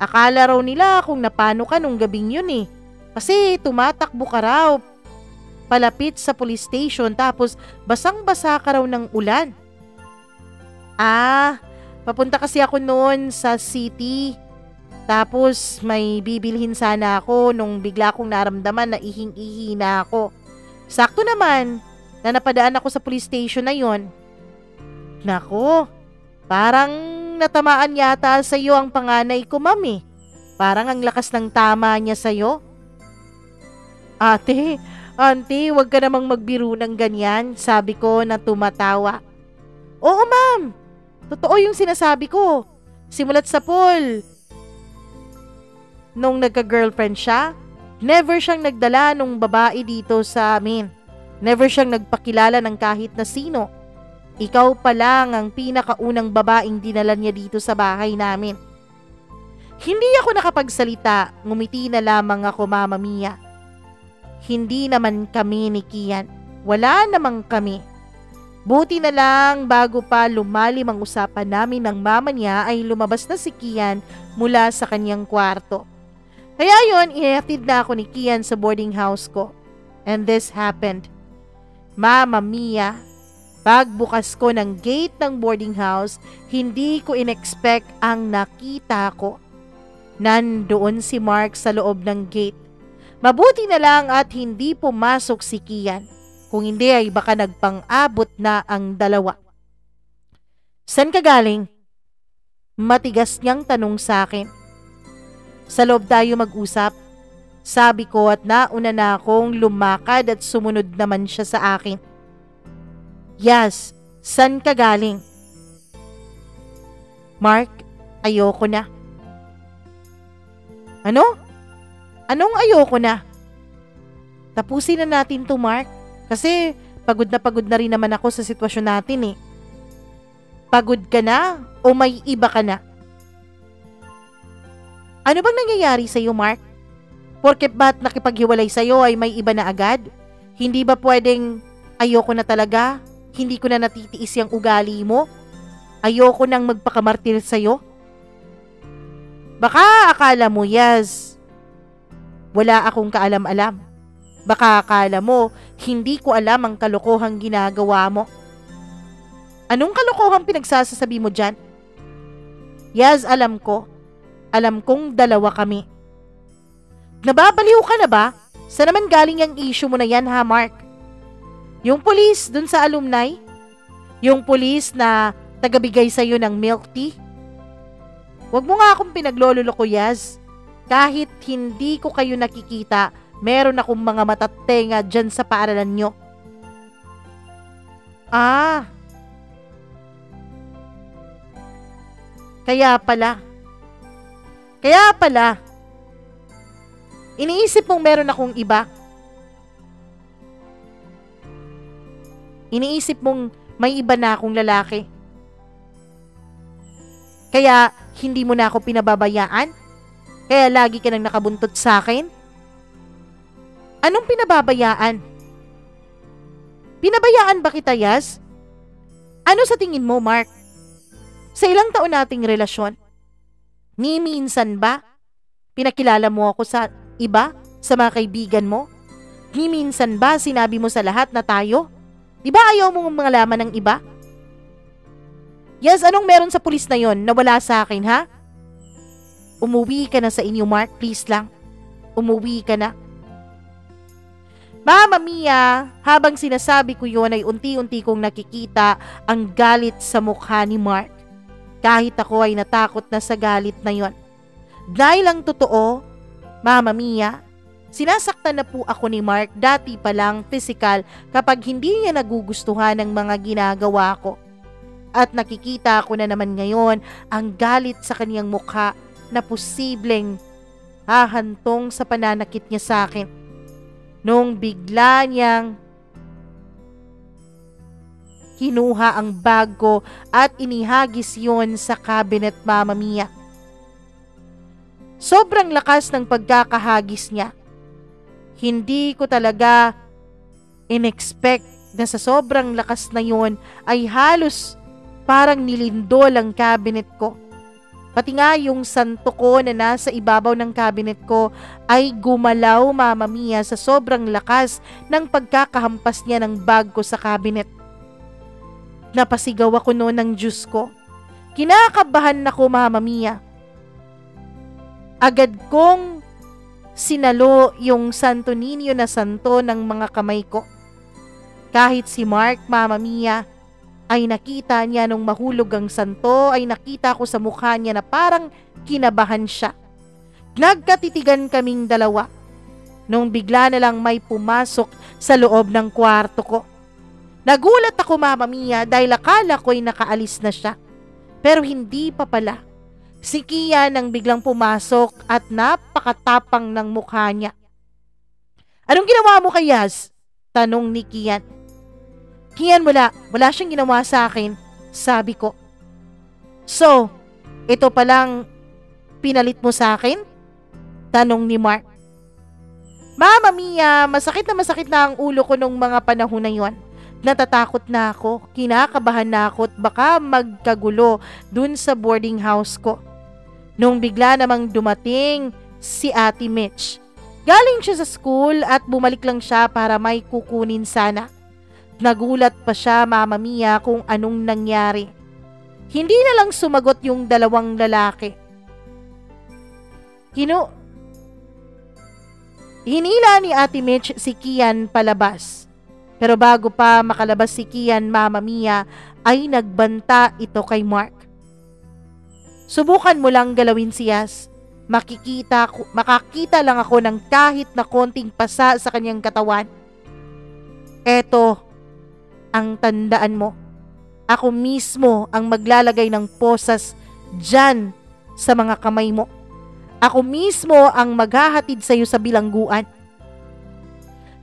Akala raw nila kung napano ka nung gabing yun eh. Kasi tumatakbo ka raw palapit sa police station tapos basang-basa ka raw ng ulan. Papunta kasi ako noon sa city. Tapos may bibilhin sana ako nung bigla kong naramdaman na ihing-ihi na ako. Sakto naman na napadaan ako sa police station na yon. Nako, parang natamaan yata sa iyo ang panganay ko, ma'am eh. Parang ang lakas ng tama niya sa iyo. Auntie, wag ka namang magbiro ng ganyan, sabi ko na tumatawa. Oo, ma'am. Totoo yung sinasabi ko. Simulat sa pool. Nung nagka-girlfriend siya, never siyang nagdala nung babae dito sa amin. Never siyang nagpakilala ng kahit na sino. Ikaw pa lang ang pinakaunang babaeng dinala niya dito sa bahay namin. Hindi ako nakapagsalita, ngumiti na lamang ako, Mama Mia. Hindi naman kami ni Kian. Wala namang kami. Buti na lang bago pa lumalim ang usapan namin ng mama niya ay lumabas na si Kian mula sa kanyang kwarto. Kaya yon, ihatid na ako ni Kian sa boarding house ko. And this happened. Mama Mia, pagbukas ko ng gate ng boarding house, hindi ko inexpect ang nakita ko. Nandoon si Mark sa loob ng gate. Mabuti na lang at hindi pumasok si Kian. Kung hindi ay baka nagpang-abot na ang dalawa. San ka galing? Matigas niyang tanong sa akin. Sa loob tayo mag-usap, sabi ko at nauna na akong lumakad at sumunod naman siya sa akin. Yes, san ka galing? Mark, ayoko na. Ano? Anong ayoko na? Tapusin na natin to, Mark. Kasi pagod na rin naman ako sa sitwasyon natin eh. Pagod ka na o may iba ka na? Ano bang nangyayari sa'yo, Mark? Porket ba't nakipaghiwalay sa'yo ay may iba na agad? Hindi ba pwedeng ayoko na talaga? Hindi ko na natitiis yung ugali mo? Ayoko nang magpakamartir sa'yo? Baka akala mo, yes, wala akong kaalam-alam. Baka akala mo, hindi ko alam ang kalokohang ginagawa mo. Anong kalokohang pinagsasasabi mo dyan? Yes, alam ko. Alam kong dalawa kami. Nababaliw ka na ba? Saan naman galing yung issue mo na yan, ha, Mark? Yung pulis dun sa alumni? Yung pulis na tagabigay sa'yo ng milk tea? Huwag mo nga akong pinaglololoko, Yaz. Kahit hindi ko kayo nakikita, meron akong mga matatenga dyan sa paaralan nyo. Ah. Kaya pala. Iniisip mong meron akong iba. Iniisip mong may iba na akong lalaki. Kaya hindi mo na ako pinababayaan? Kaya lagi ka nang nakabuntot sa akin? Anong pinababayaan? Pinabayaan ba kita, Yaz? Ano sa tingin mo, Mark? Sa ilang taon nating relasyon, ni minsan ba pinakilala mo ako sa iba, sa mga kaibigan mo? Ni minsan ba sinabi mo sa lahat na tayo? Di ba ayaw mong mga laman ng iba? Yaz, anong meron sa pulis na yon na wala sa akin, ha? Umuwi ka na sa inyo, Mark, please lang. Umuwi ka na. Mama Mia, habang sinasabi ko yon ay unti-unti kong nakikita ang galit sa mukha ni Mark. Kahit ako ay natakot na sa galit na yon. Dahil ang totoo, Mama Mia, sinasaktan na po ako ni Mark dati pa lang physical kapag hindi niya nagugustuhan ang mga ginagawa ko. At nakikita ko na naman ngayon ang galit sa kaniyang mukha na posibleng hahantong sa pananakit niya sa akin. Nung bigla niyang kinuha ang bag ko at inihagis yon sa cabinet, Mama Mia. Sobrang lakas ng pagkakahagis niya. Hindi ko talaga in-expect na sa sobrang lakas na yon ay halos parang nilindol ang cabinet ko. Pati nga yung santo ko na nasa ibabaw ng cabinet ko ay gumalaw, Mama Mia, sa sobrang lakas ng pagkakahampas niya ng bag ko sa cabinet. Napasigaw ako noon ng Diyos ko. Kinakabahan ako, Mama Mia. Agad kong sinalo yung Santo Niño na santo ng mga kamay ko. Kahit si Mark, Mama Mia, ay nakita niya nung mahulog ang santo, ay nakita ko sa mukha niya na parang kinabahan siya. Nagkatitigan kaming dalawa nung bigla na lang may pumasok sa loob ng kwarto ko. Nagulat ako, Mama Mia, dahil akala ko'y nakaalis na siya. Pero hindi pa pala. Si Kian ang biglang pumasok at napakatapang ng mukha niya. Anong ginawa mo kay Yaz? Tanong ni Kian. Kian, wala siyang ginawa sa akin, sabi ko. So, ito palang pinalit mo sa akin? Tanong ni Mark. Mama Mia, masakit na ang ulo ko nung mga panahon na yon. Natatakot na ako, kinakabahan na ako at baka magkagulo dun sa boarding house ko. Nung bigla namang dumating si Ate Mitch. Galing siya sa school at bumalik lang siya para may kukunin sana. Nagulat pa siya, Mama Mia, kung anong nangyari. Hindi na lang sumagot yung dalawang lalaki. Hinila ni Ate Mitch si Kian palabas. Pero bago pa makalabas si Kian, Mama Mia, ay nagbanta ito kay Mark. Subukan mo lang galawin si Yas. Makakita lang ako ng kahit na konting pasa sa kanyang katawan. Eto ang tandaan mo. Ako mismo ang maglalagay ng posas dyan sa mga kamay mo. Ako mismo ang maghahatid sa iyo sa bilangguan.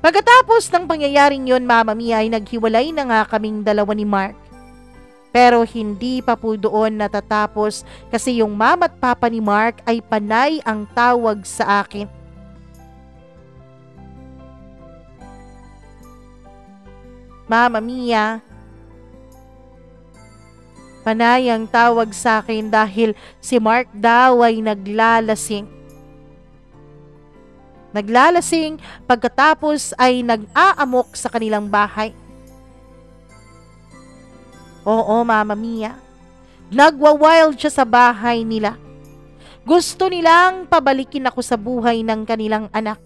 Pagkatapos ng pangyayaring yon, Mama Mia, ay naghiwalay na nga kaming dalawa ni Mark. Pero hindi pa po doon natatapos kasi yung mama at papa ni Mark ay panay ang tawag sa akin. Mama Mia, panay ang tawag sa akin dahil si Mark daw ay naglalasing. Naglalasing pagkatapos ay nag-aamok sa kanilang bahay. Oo, Mama Mia. Nagwa-wild siya sa bahay nila. Gusto nilang pabalikin ako sa buhay ng kanilang anak.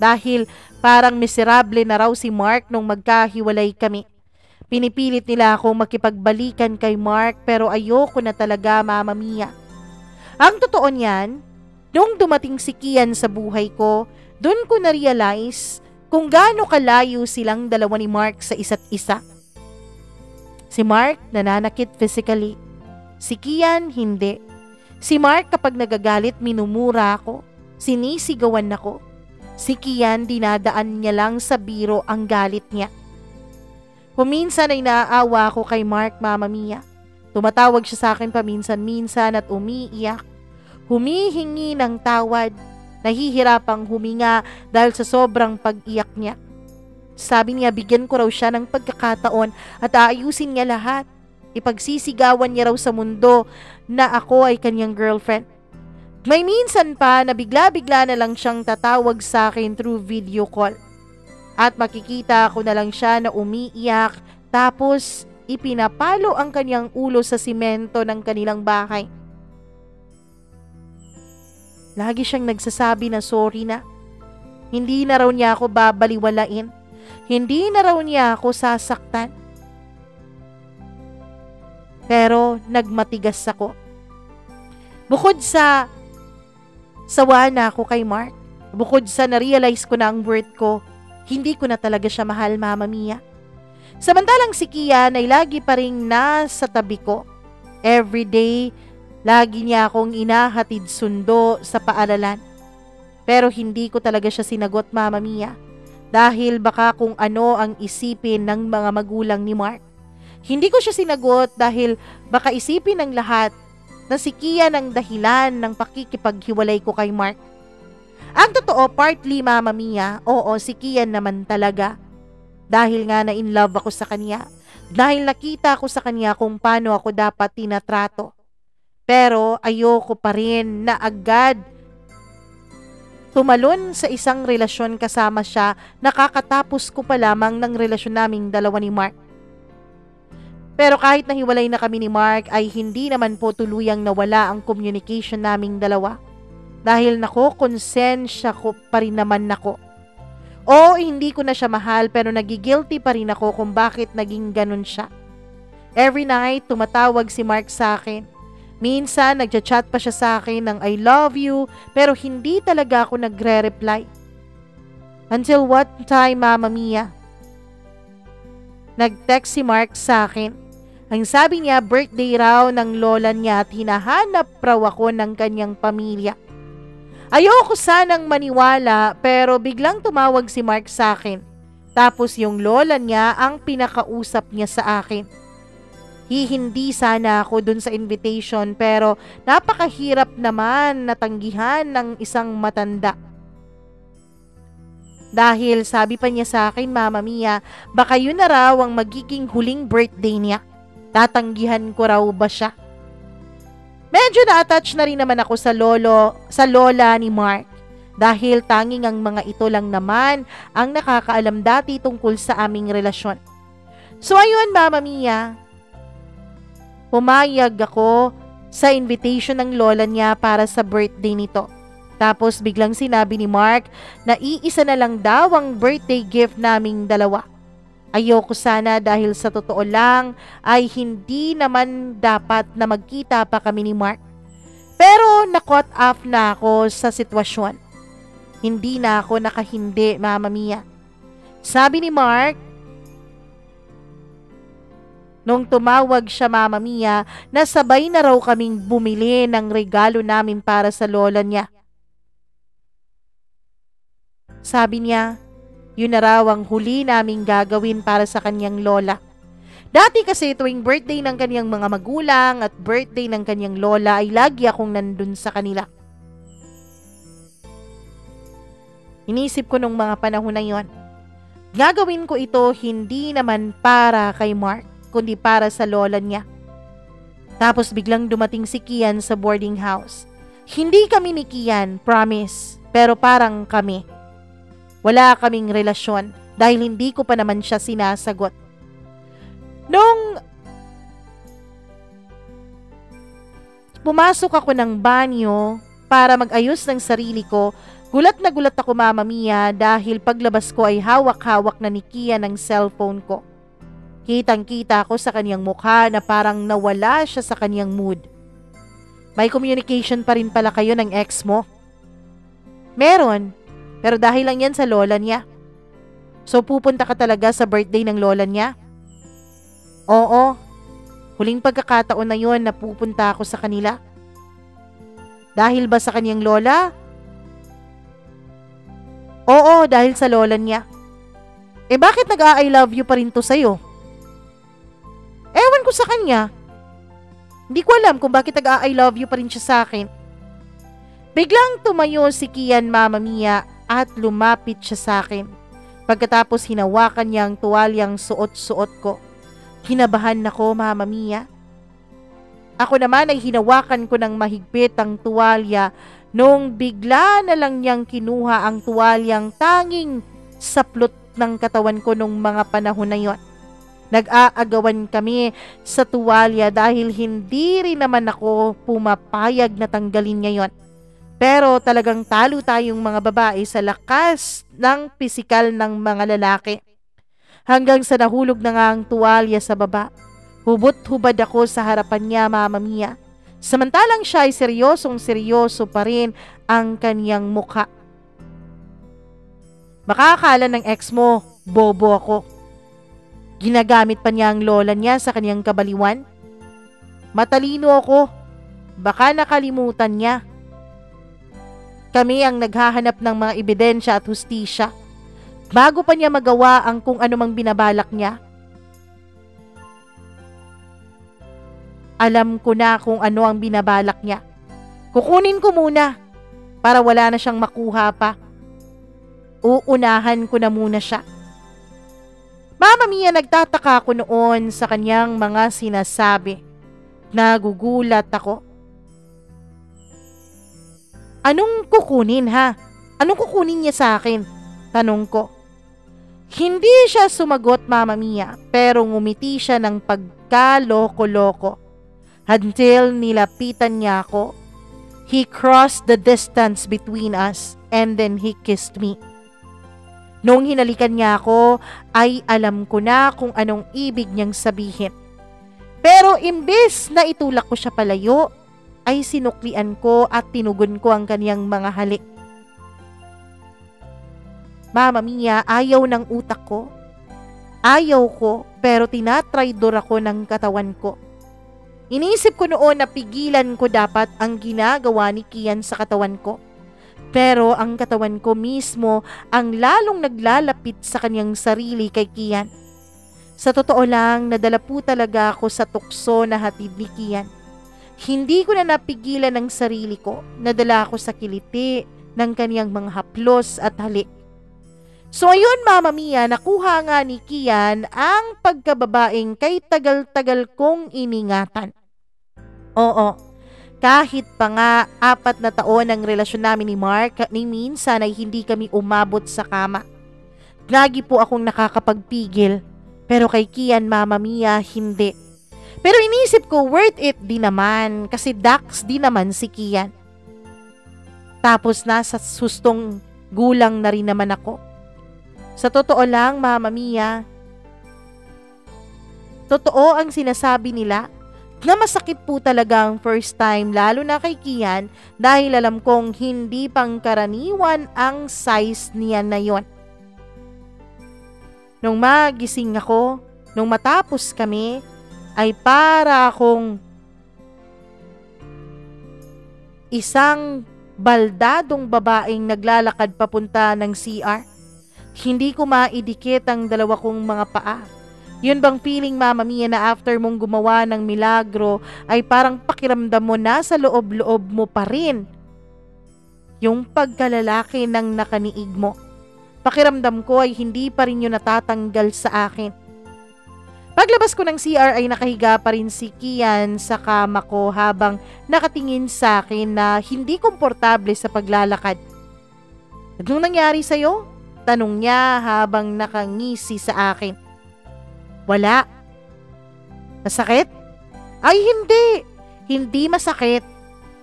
Dahil parang miserable na raw si Mark nung magkahiwalay kami. Pinipilit nila akong makipagbalikan kay Mark pero ayoko na talaga, Mama Mia. Ang totoo niyan, nung dumating si Kian sa buhay ko, doon ko na-realize kung gaano kalayo silang dalawa ni Mark sa isa't isa. Si Mark nananakit physically. Si Kian hindi. Si Mark kapag nagagalit minumura ako. Sinisigawan ako. Si Kian dinadaan niya lang sa biro ang galit niya. Kuminsan ay naaawa ako kay Mark, Mama Mia. Tumatawag siya sa akin paminsan-minsan at umiiyak. Humihingi ng tawad. Nahihirapang huminga dahil sa sobrang pag-iyak niya. Sabi niya bigyan ko raw siya ng pagkakataon at aayusin niya lahat. Ipagsisigawan niya raw sa mundo na ako ay kanyang girlfriend. May minsan pa na bigla-bigla na lang siyang tatawag sa akin through video call. At makikita ko na lang siya na umiiyak tapos ipinapalo ang kanyang ulo sa simento ng kanilang bahay. Lagi siyang nagsasabi na sorry na. Hindi na raw niya ako babaliwalain. Hindi na raw niya ako sasaktan. Pero nagmatigas ako. Bukod sa sawa na ako kay Mark, bukod sa na-realize ko na ang worth ko, hindi ko na talaga siya mahal, Mama Mia. Samantalang si Kian ay lagi pa rin nasa tabi ko. Everyday, lagi niya akong inahatid sundo sa paaralan. Pero hindi ko talaga siya sinagot, Mama Mia. Dahil baka kung ano ang isipin ng mga magulang ni Mark. Hindi ko siya sinagot dahil baka isipin ng lahat na si Kian ang dahilan ng pakikipaghiwalay ko kay Mark. Ang totoo, partly, Mama Mia, oo, si Kian naman talaga. Dahil nga na in love ako sa kanya. Dahil nakita ko sa kanya kung paano ako dapat tinatrato. Pero ayoko pa rin na agad tumalon sa isang relasyon kasama siya, nakakatapos ko pa lamang ng relasyon naming dalawa ni Mark. Pero kahit nahiwalay na kami ni Mark ay hindi naman po tuluyang nawala ang communication naming dalawa. Dahil konsensya ko pa rin naman ako. O hindi ko na siya mahal pero nagigilty pa rin ako kung bakit naging ganun siya. Every night tumatawag si Mark sa akin. Minsan nagchat-chat pa siya sa akin ng I love you pero hindi talaga ako nagre-reply. Until what time, Mama Mia? Nag-text si Mark sa akin. Ang sabi niya, birthday raw ng lola niya at hinahanap raw ako ng kanyang pamilya. Ayoko sanang maniwala pero biglang tumawag si Mark sa akin. Tapos yung lola niya ang pinakausap niya sa akin. Hihindi sana ako dun sa invitation pero napakahirap naman natanggihan ng isang matanda. Dahil sabi pa niya sa akin, Mama Mia, baka yun na raw ang magiging huling birthday niya. Tatanggihan ko raw ba siya? Medyo na-attach na rin naman ako sa lola ni Mark. Dahil tanging ang mga ito lang naman ang nakakaalam dati tungkol sa aming relasyon. So ayun, Mama Mia, pumayag ako sa invitation ng lola niya para sa birthday nito. Tapos biglang sinabi ni Mark na iisa na lang daw ang birthday gift naming dalawa. Ayoko sana dahil sa totoo lang ay hindi naman dapat na magkita pa kami ni Mark. Pero na-caught off na ako sa sitwasyon. Hindi na ako nakahindi, Mama Mia. Sabi ni Mark, nung tumawag siya, Mama Mia, na sabay na raw kaming bumili ng regalo namin para sa lola niya. Sabi niya, yun na raw ang huli naming gagawin para sa kanyang lola. Dati kasi tuwing birthday ng kanyang mga magulang at birthday ng kanyang lola ay lagi akong nandun sa kanila. Inisip ko nung mga panahon na yon, gagawin ko ito hindi naman para kay Mark, kundi para sa lola niya. Tapos biglang dumating si Kian sa boarding house. Hindi kami ni Kian, promise, pero parang kami. Wala kaming relasyon dahil hindi ko pa naman siya sinasagot. Nung pumasok ako ng banyo para mag-ayos ng sarili ko, gulat na gulat ako, Mama Mia, dahil paglabas ko ay hawak-hawak na ni Kian ang cellphone ko. Kitang-kita ko sa kanyang mukha na parang nawala siya sa kanyang mood. May communication pa rin pala kayo ng ex mo? Meron. Pero dahil lang yan sa lola niya. So pupunta ka talaga sa birthday ng lola niya? Oo. Huling pagkakataon na yon na pupunta ako sa kanila. Dahil ba sa kanyang lola? Oo, dahil sa lola niya. Eh bakit nag-I love you pa rin to sa'yo? Ewan ko sa kanya. Hindi ko alam kung bakit nag-I love you pa rin siya sa akin. Biglang tumayo si Kian, Mama Mia, at lumapit siya sa akin. Pagkatapos hinawakan niya ang tuwalyang suot-suot ko. Kinabahan ako, Mama Mia. Ako naman ay hinawakan ko ng mahigpit ang tuwalya nung bigla na lang niyang kinuha ang tuwalyang tanging saplot ng katawan ko nung mga panahon na yon. Nag-aagawan kami sa tuwalya dahil hindi rin naman ako pumapayag na tanggalin niya yon. Pero talagang talo tayong mga babae sa lakas ng pisikal ng mga lalaki. Hanggang sa nahulog na nga ang tuwalya sa baba. Hubot-hubad ako sa harapan niya, Mama Mia. Samantalang siya ay seryosong-seryoso pa rin ang kanyang mukha. Makakala ng ex mo, bobo ako. Ginagamit pa niya ang lola niya sa kanyang kabaliwan? Matalino ako. Baka nakalimutan niya. Kami ang naghahanap ng mga ebidensya at hustisya bago pa niya magawa ang kung anumang binabalak niya. Alam ko na kung ano ang binabalak niya. Kukunin ko muna para wala na siyang makuha pa. Uunahan ko na muna siya. Mama Mia, nagtataka ako noon sa kanyang mga sinasabi. Nagugulat ako. Anong kukunin, ha? Anong kukunin niya sa akin? Tanong ko. Hindi siya sumagot, Mama Mia, pero ngumiti siya ng pagkaloko-loko. Until nilapitan niya ako. He crossed the distance between us and then he kissed me. Nung hinalikan niya ako, ay alam ko na kung anong ibig niyang sabihin. Pero imbes na itulak ko siya palayo, ay sinuklian ko at tinugon ko ang kaniyang mga halik. Mama Mia, ayaw ng utak ko. Ayaw ko, pero tinatraidor ako ng katawan ko. Inisip ko noon na pigilan ko dapat ang ginagawa ni Kian sa katawan ko. Pero ang katawan ko mismo ang lalong naglalapit sa kanyang sarili kay Kian. Sa totoo lang, nadala po talaga ako sa tukso na hatid ni Kian. Hindi ko na napigilan ang sarili ko. Nadala ako sa kiliti ng kaniyang mga haplos at halik. So ayun, Mama Mia, nakuha nga ni Kian ang pagkababaeng kay tagal-tagal kong iningatan. Oo, kahit pa nga 4 na taon ang relasyon namin ni Mark, ni minsan ay hindi kami umabot sa kama. Lagi po akong nakakapagpigil, pero kay Kian, Mama Mia, hindi. Pero inisip ko worth it din naman kasi Dax din naman si Kian. Tapos nasa sustong gulang na rin naman ako. Sa totoo lang, Mama Mia, totoo ang sinasabi nila na masakit po talaga ang first time, lalo na kay Kian, dahil alam kong hindi pangkaraniwan ang size niya na yon. Nung magising ako, nung matapos kami, ay para akong isang baldadong babaeng naglalakad papunta ng CR. Hindi ko maidikit ang dalawa kong mga paa. Yun bang feeling, Mama Mia, na after mong gumawa ng milagro ay parang pakiramdam mo na sa loob-loob mo pa rin yung pagkalalaki ng nakaniig mo. Pakiramdam ko ay hindi pa rin yun natatanggal sa akin. Paglabas ko ng CR ay nakahiga pa rin si Kian sa kama ko habang nakatingin sa akin na hindi komportable sa paglalakad. Anong nangyari sa'yo? Tanong niya habang nakangisi sa akin. Wala. Masakit? Ay hindi. Hindi masakit.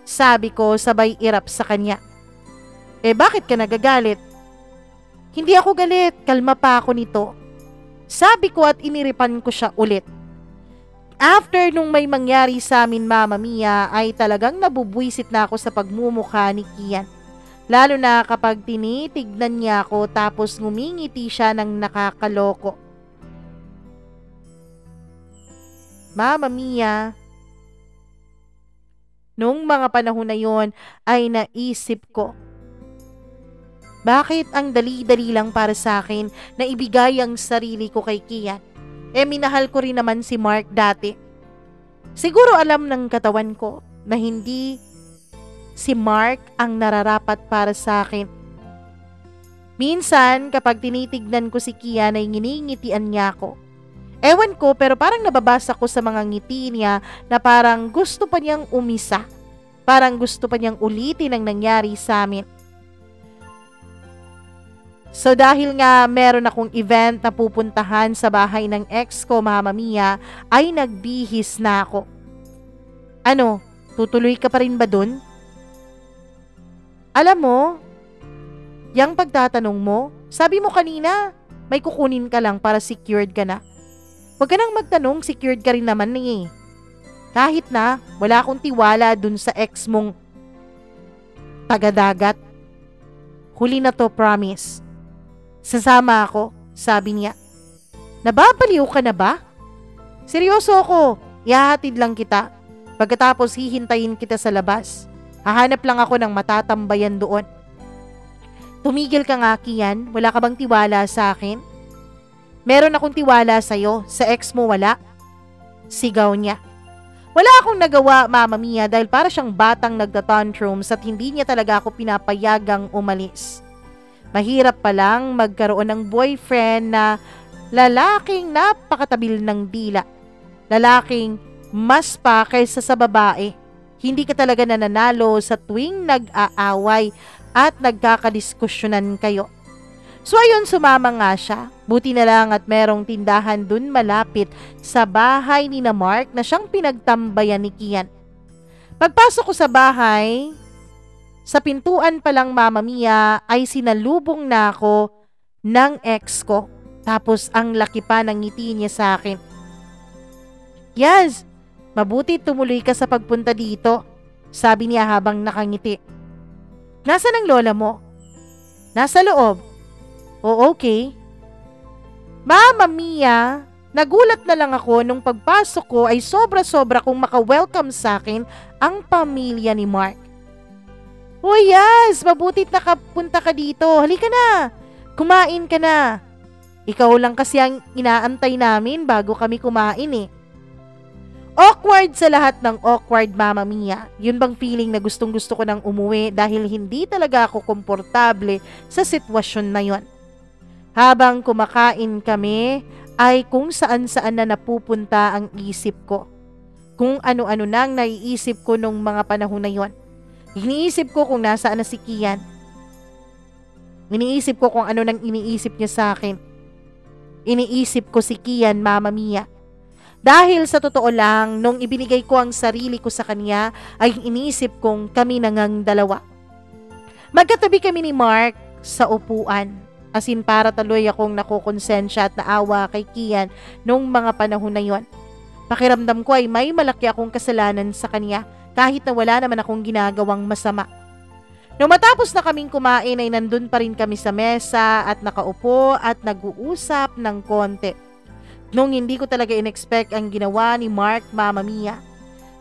Sabi ko sabay irap sa kanya. Bakit ka nagagalit? Hindi ako galit. Kalma pa ako nito. Sabi ko at iniripan ko siya ulit. After nung may mangyari sa amin, Mama Mia, ay talagang nabubwisit na ako sa pagmumukha ni Kian. Lalo na kapag tinitignan niya ako tapos ngumingiti siya ng nakakaloko. Mama Mia, nung mga panahon na yon ay naisip ko, bakit ang dali-dali lang para sa akin na ibigay ang sarili ko kay Kian? Minahal ko rin naman si Mark dati. Siguro alam ng katawan ko na hindi si Mark ang nararapat para sa akin. Minsan, kapag tinitignan ko si Kian ay nginingitian niya ako. Ewan ko, pero parang nababasa ko sa mga ngiti niya na parang gusto pa niyang umisa. Parang gusto pa niyang ulitin ang nangyari sa amin. So dahil nga meron akong event na pupuntahan sa bahay ng ex ko, Mama Mia, ay nagbihis na ako. Ano, tutuloy ka pa rin ba dun? Alam mo, yang pagtatanong mo, sabi mo kanina, may kukunin ka lang para secured ka na. Huwag ka nang magtanong, secured ka rin naman eh. Kahit na, wala akong tiwala dun sa ex mong taga-dagat. Huli na to, promise. Sasama ako, sabi niya. Nababaliw ka na ba? Seryoso ako, ihahatid lang kita. Pagkatapos hihintayin kita sa labas. Hahanap lang ako ng matatambayan doon. Tumigil ka nga, Kian. Wala ka bang tiwala sa akin? Meron akong tiwala sa'yo. Sa ex mo wala? Sigaw niya. Wala akong nagawa, Mama Mia, dahil para siyang batang nagtatantrums at hindi niya talaga ako pinapayagang umalis. Mahirap palang magkaroon ng boyfriend na lalaking napakatabil ng dila. Lalaking mas pa kaysa sa babae. Hindi ka talaga nananalo sa tuwing nag-aaway at nagkakadiskusyonan kayo. So ayun, sumama nga siya. Buti na lang at merong tindahan dun malapit sa bahay ni na Mark na siyang pinagtambayan ni Kian. Pagpasok ko sa bahay, sa pintuan pa lang, Mama Mia, ay sinalubong na ako ng ex ko. Tapos ang laki pa ng ngiti niya sa akin. Yes, mabuti tumuloy ka sa pagpunta dito, sabi niya habang nakangiti. Nasaan ang lola mo? Nasa loob. O okay. Mama Mia, nagulat na lang ako nung pagpasok ko ay sobra-sobra kung maka-welcome sa akin ang pamilya ni Mark. Oh yes, mabutit nakapunta ka dito. Halika na, kumain ka na. Ikaw lang kasi ang inaantay namin bago kami kumain eh. Awkward sa lahat ng awkward, Mama Mia. Yun bang feeling na gustong gusto ko nang umuwi dahil hindi talaga ako komportable sa sitwasyon na yon. Habang kumakain kami ay kung saan-saan na napupunta ang isip ko. Kung ano-ano nang naiisip ko nung mga panahon na yon. Iniisip ko kung nasaan na si Kian. Iniisip ko kung ano nang iniisip niya sa akin. Iniisip ko si Kian, Mama Mia. Dahil sa totoo lang, nung ibinigay ko ang sarili ko sa kanya, ay iniisip kong kami nangang dalawa. Magkatabi kami ni Mark sa upuan. As in, para tuloy akong nakukonsensya at naawa kay Kian nung mga panahon na yon. Pakiramdam ko ay may malaki akong kasalanan sa kanya kahit na wala naman akong ginagawang masama. Nung matapos na kaming kumain ay nandun pa rin kami sa mesa at nakaupo at nag-uusap ng konti. Nung hindi ko talaga in-expect ang ginawa ni Mark, Mama Mia.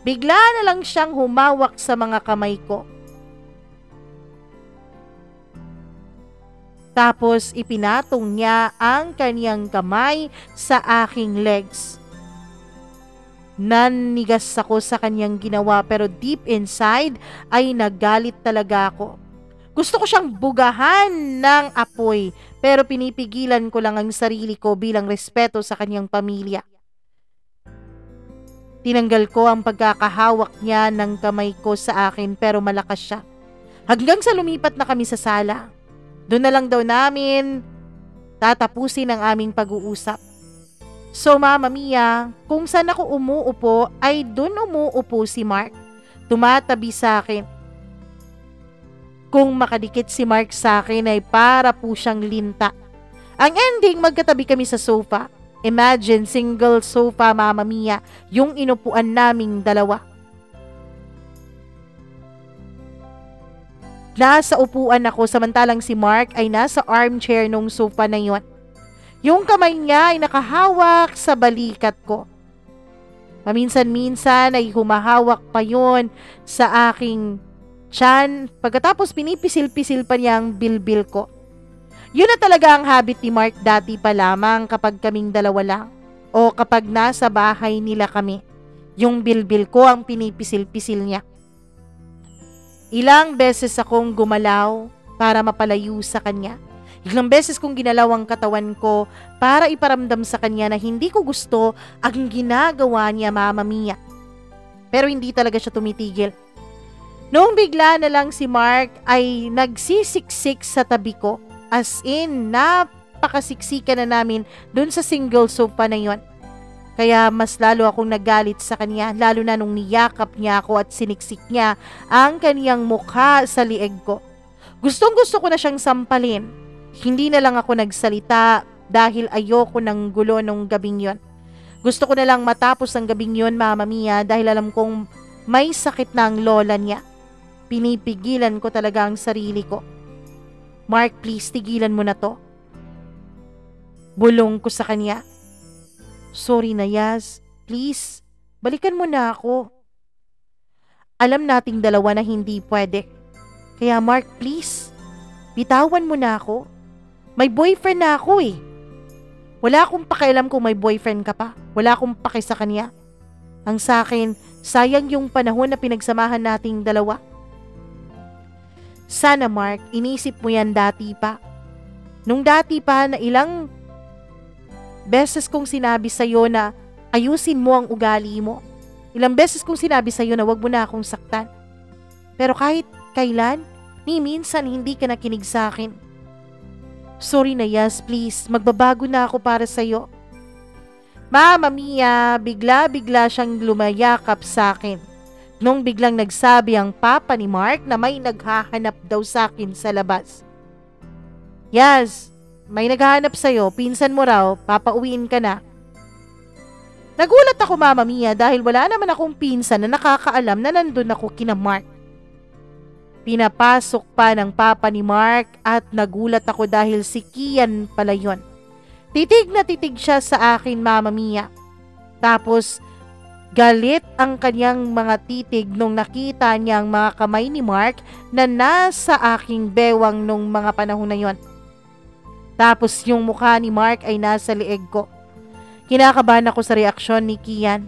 Bigla na lang siyang humawak sa mga kamay ko. Tapos ipinatong niya ang kaniyang kamay sa aking legs. Nanigas ako sa kaniyang ginawa pero deep inside ay nagalit talaga ako. Gusto ko siyang bugahan ng apoy pero pinipigilan ko lang ang sarili ko bilang respeto sa kanyang pamilya. Tinanggal ko ang pagkakahawak niya ng kamay ko sa akin pero malakas siya. Hanggang sa lumipat na kami sa sala. Doon na lang daw namin tatapusin ang aming pag-uusap. So Mama Mia, kung saan ako umuupo ay doon umuupo si Mark. Tumatabi sa akin. Kung makadikit si Mark sa akin ay para po siyang linta. Ang ending, magkatabi kami sa sofa. Imagine, single sofa, Mama Mia, yung inupuan naming dalawa. Nasa upuan ako samantalang si Mark ay nasa armchair nung sofa na yon. Yung kamay niya ay nakahawak sa balikat ko. Paminsan-minsan ay humahawak pa yon sa aking tiyan, pagkatapos pinipisil-pisil pa niya ang bilbil ko. Yun na talaga ang habit ni Mark dati pa lamang kapag kaming dalawa lang o kapag nasa bahay nila kami. Yung bilbil ko ang pinipisil-pisil niya. Ilang beses akong gumalaw para mapalayo sa kanya. Ilang beses kong ginalaw ang katawan ko para iparamdam sa kanya na hindi ko gusto ang ginagawa niya, Mama Mia. Pero hindi talaga siya tumitigil. Noong bigla na lang si Mark ay nagsisiksik sa tabi ko. As in, napakasiksikan na namin dun sa single sofa na yon. Kaya mas lalo akong nagalit sa kanya, lalo na nung niyakap niya ako at siniksik niya ang kaniyang mukha sa lieg ko. Gustong gusto ko na siyang sampalin. Hindi na lang ako nagsalita dahil ayoko ng gulo nung gabing yon. Gusto ko na lang matapos ang gabing yon, Mama Mia, dahil alam kong may sakit na ang lola niya. Pinipigilan ko talaga ang sarili ko. Mark, please, tigilan mo na to. Bulong ko sa kanya. Sorry na, Yas. Please, balikan mo na ako. Alam nating dalawa na hindi pwede. Kaya Mark, please, bitawan mo na ako. May boyfriend na ako eh. Wala akong pakialam kung may boyfriend ka pa. Wala akong paki sa kanya. Ang sa akin, sayang yung panahon na pinagsamahan nating dalawa. Sana Mark, inisip mo yan dati pa. Nung dati pa na ilang beses kong sinabi sa'yo na ayusin mo ang ugali mo. Ilang beses kong sinabi sa'yo na wag mo na akong saktan. Pero kahit kailan, ni minsan hindi ka nakinig sa akin. Sorry na, Yas, please. Magbabago na ako para sa'yo. Mama Mia, bigla-bigla siyang lumayakap sa akin. Nung biglang nagsabi ang papa ni Mark na may naghahanap daw sa akin sa labas. Yas, may naghahanap sa'yo, pinsan mo raw, papauwiin ka na. Nagulat ako, Mama Mia, dahil wala naman akong pinsan na nakakaalam na nandun ako kina Mark. Pinapasok pa ng papa ni Mark at nagulat ako dahil si Kian pala yun. Titig na titig siya sa akin, Mama Mia. Tapos, galit ang kanyang mga titig nung nakita niya ang mga kamay ni Mark na nasa aking bewang nung mga panahon na yon. Tapos yung mukha ni Mark ay nasa leeg ko. Kinakabahan ako sa reaksyon ni Kian.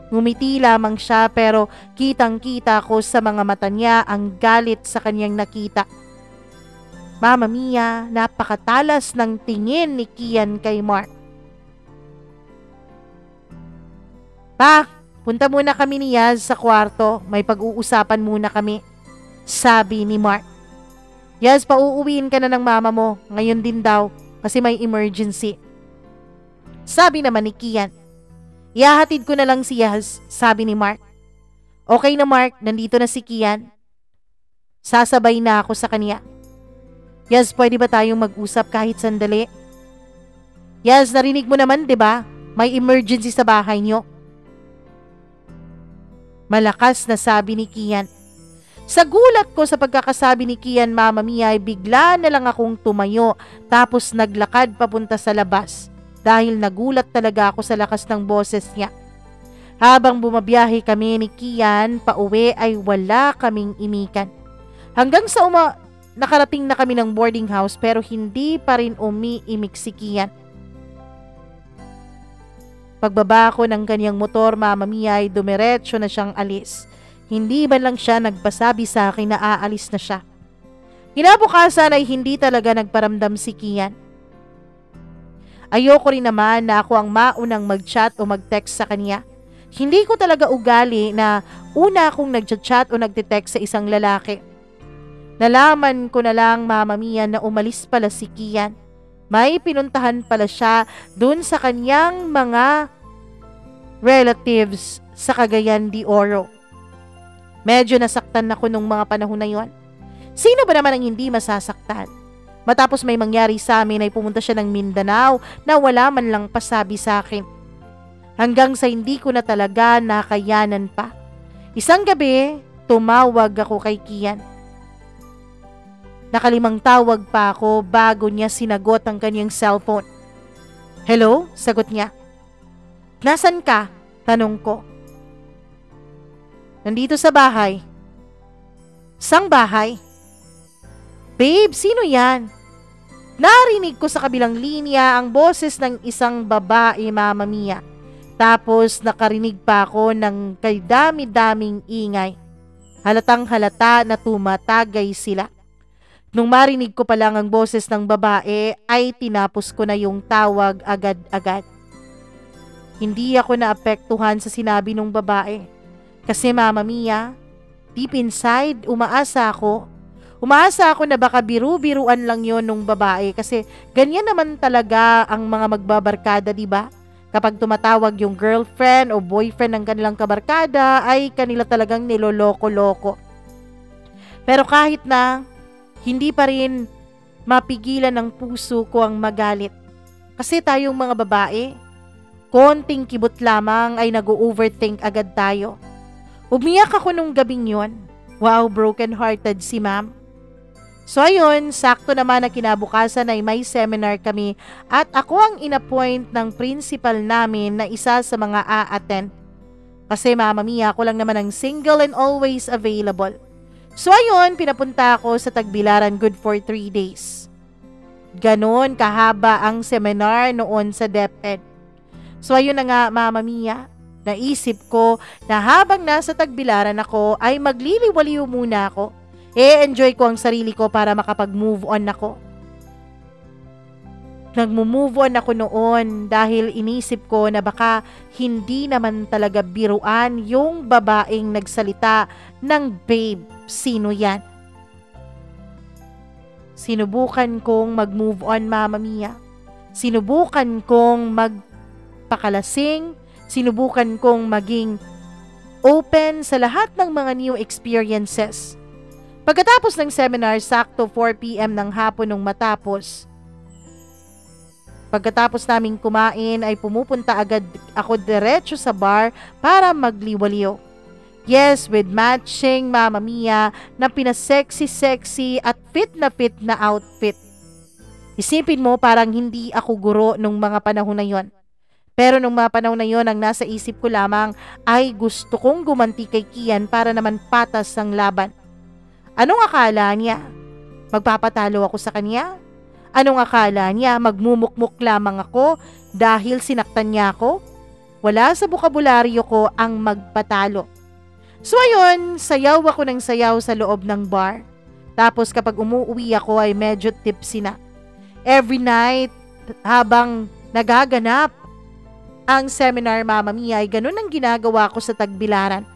Ngumiti lamang siya pero kitang-kita ko sa mga mata niya ang galit sa kanyang nakita. Mama Mia, napakatalas ng tingin ni Kian kay Mark. Pa, punta muna kami ni Yaz sa kwarto. May pag-uusapan muna kami, sabi ni Mark. Yaz, pauuwiin ka na ng mama mo. Ngayon din daw kasi may emergency, sabi naman ni Kian. Ihahatid ko na lang si Yaz, sabi ni Mark. Okay na Mark, nandito na si Kian. Sasabay na ako sa kanya. Yaz, pwede ba tayong mag-usap kahit sandali? Yaz, narinig mo naman, 'di ba? May emergency sa bahay niyo. Malakas na sabi ni Kian. Sa gulat ko sa pagkakasabi ni Kian, Mama Mia, ay bigla na lang akong tumayo tapos naglakad papunta sa labas dahil nagulat talaga ako sa lakas ng boses niya. Habang bumabiyahe kami ni Kian pauwi ay wala kaming imikan. Hanggang sa nakarating na kami ng boarding house pero hindi pa rin umiimik si Kian. Pagbaba ko ng kanyang motor, Mama Mia, ay dumiretso na siyang alis. Hindi ba lang siya nagpasabi sa akin na aalis na siya. Kinabukasan ay hindi talaga nagparamdam si Kian. Ayoko rin naman na ako ang maunang mag-chat o mag-text sa kanya. Hindi ko talaga ugali na una akong nag-chat o nag-text sa isang lalaki. Nalaman ko na lang, Mama Mia, na umalis pala si Kian. May pinuntahan pala siya dun sa kanyang mga relatives sa Cagayan de Oro. Medyo nasaktan ako nung mga panahon na yon. Sino ba naman ang hindi masasaktan? Matapos may mangyari sa amin ay pumunta siya ng Mindanao na wala man lang pasabi sa akin. Hanggang sa hindi ko na talaga nakayanan pa. Isang gabi, tumawag ako kay Kian. Nakalimang tawag pa ako bago niya sinagot ang kanyang cellphone. Hello? Sagot niya. Nasaan ka? Tanong ko. Nandito sa bahay. Sang bahay? Babe, sino yan? Narinig ko sa kabilang linya ang boses ng isang babae, Mama Mia. Tapos nakarinig pa ako ng kay dami-daming ingay. Halatang halata na tumatagay sila. Nung marinig ko pa lang ang boses ng babae, ay tinapos ko na yung tawag agad-agad. Hindi ako naapektuhan sa sinabi ng babae. Kasi Mama Mia, deep inside, umaasa ako. Umaasa ako na baka biru-biruan lang yon nung babae kasi ganyan naman talaga ang mga magbabarkada, di ba? Kapag tumatawag yung girlfriend o boyfriend ng kanilang kabarkada ay kanila talagang niloloko-loko. Pero kahit na, hindi pa rin mapigilan ng puso ko ang magalit. Kasi tayong mga babae, konting kibot lamang ay nag-overthink agad tayo. Umiyak ako nung gabing yon. Wow, broken-hearted si ma'am. So ayun, sakto naman na kinabukasan ay may seminar kami at ako ang inappoint ng principal namin na isa sa mga a-attend. Kasi Mama Mia, ako lang naman ang single and always available. So ayun, pinapunta ako sa Tagbilaran good for 3 days. Ganon kahaba ang seminar noon sa DepEd. So ayun na nga, Mama Mia. Naisip ko na habang nasa Tagbilaran ako ay magliliwaliw muna ako. E-enjoy ko ang sarili ko para makapag-move on ako. Nag-move on ako noon dahil inisip ko na baka hindi naman talaga biruan yung babaeng nagsalita ng babe. Sino yan? Sinubukan kong mag-move on, Mama Mia. Sinubukan kong magpakalasing. Sinubukan kong maging open sa lahat ng mga new experiences. Pagkatapos ng seminar, sakto 4 p.m. ng hapon nung matapos. Pagkatapos naming kumain ay pumupunta agad ako diretso sa bar para magliwaliw. Yes, with matching, Mama Mia, na pinasexy-sexy at fit na outfit. Isipin mo parang hindi ako guro nung mga panahon na yon. Pero nung mga panahon na yon, ang nasa isip ko lamang ay gusto kong gumanti kay Kian para naman patas ang laban. Anong akala niya? Magpapatalo ako sa kanya? Anong akala niya, magmumukmuk lamang ako dahil sinaktan niya ako? Wala sa bukabularyo ko ang magpatalo. So ayun, sayaw ako ng sayaw sa loob ng bar. Tapos kapag umuwi ako ay medyo tipsy na. Every night, habang nagaganap ang seminar Mamma Mia, ay ganun ang ginagawa ko sa Tagbilaran.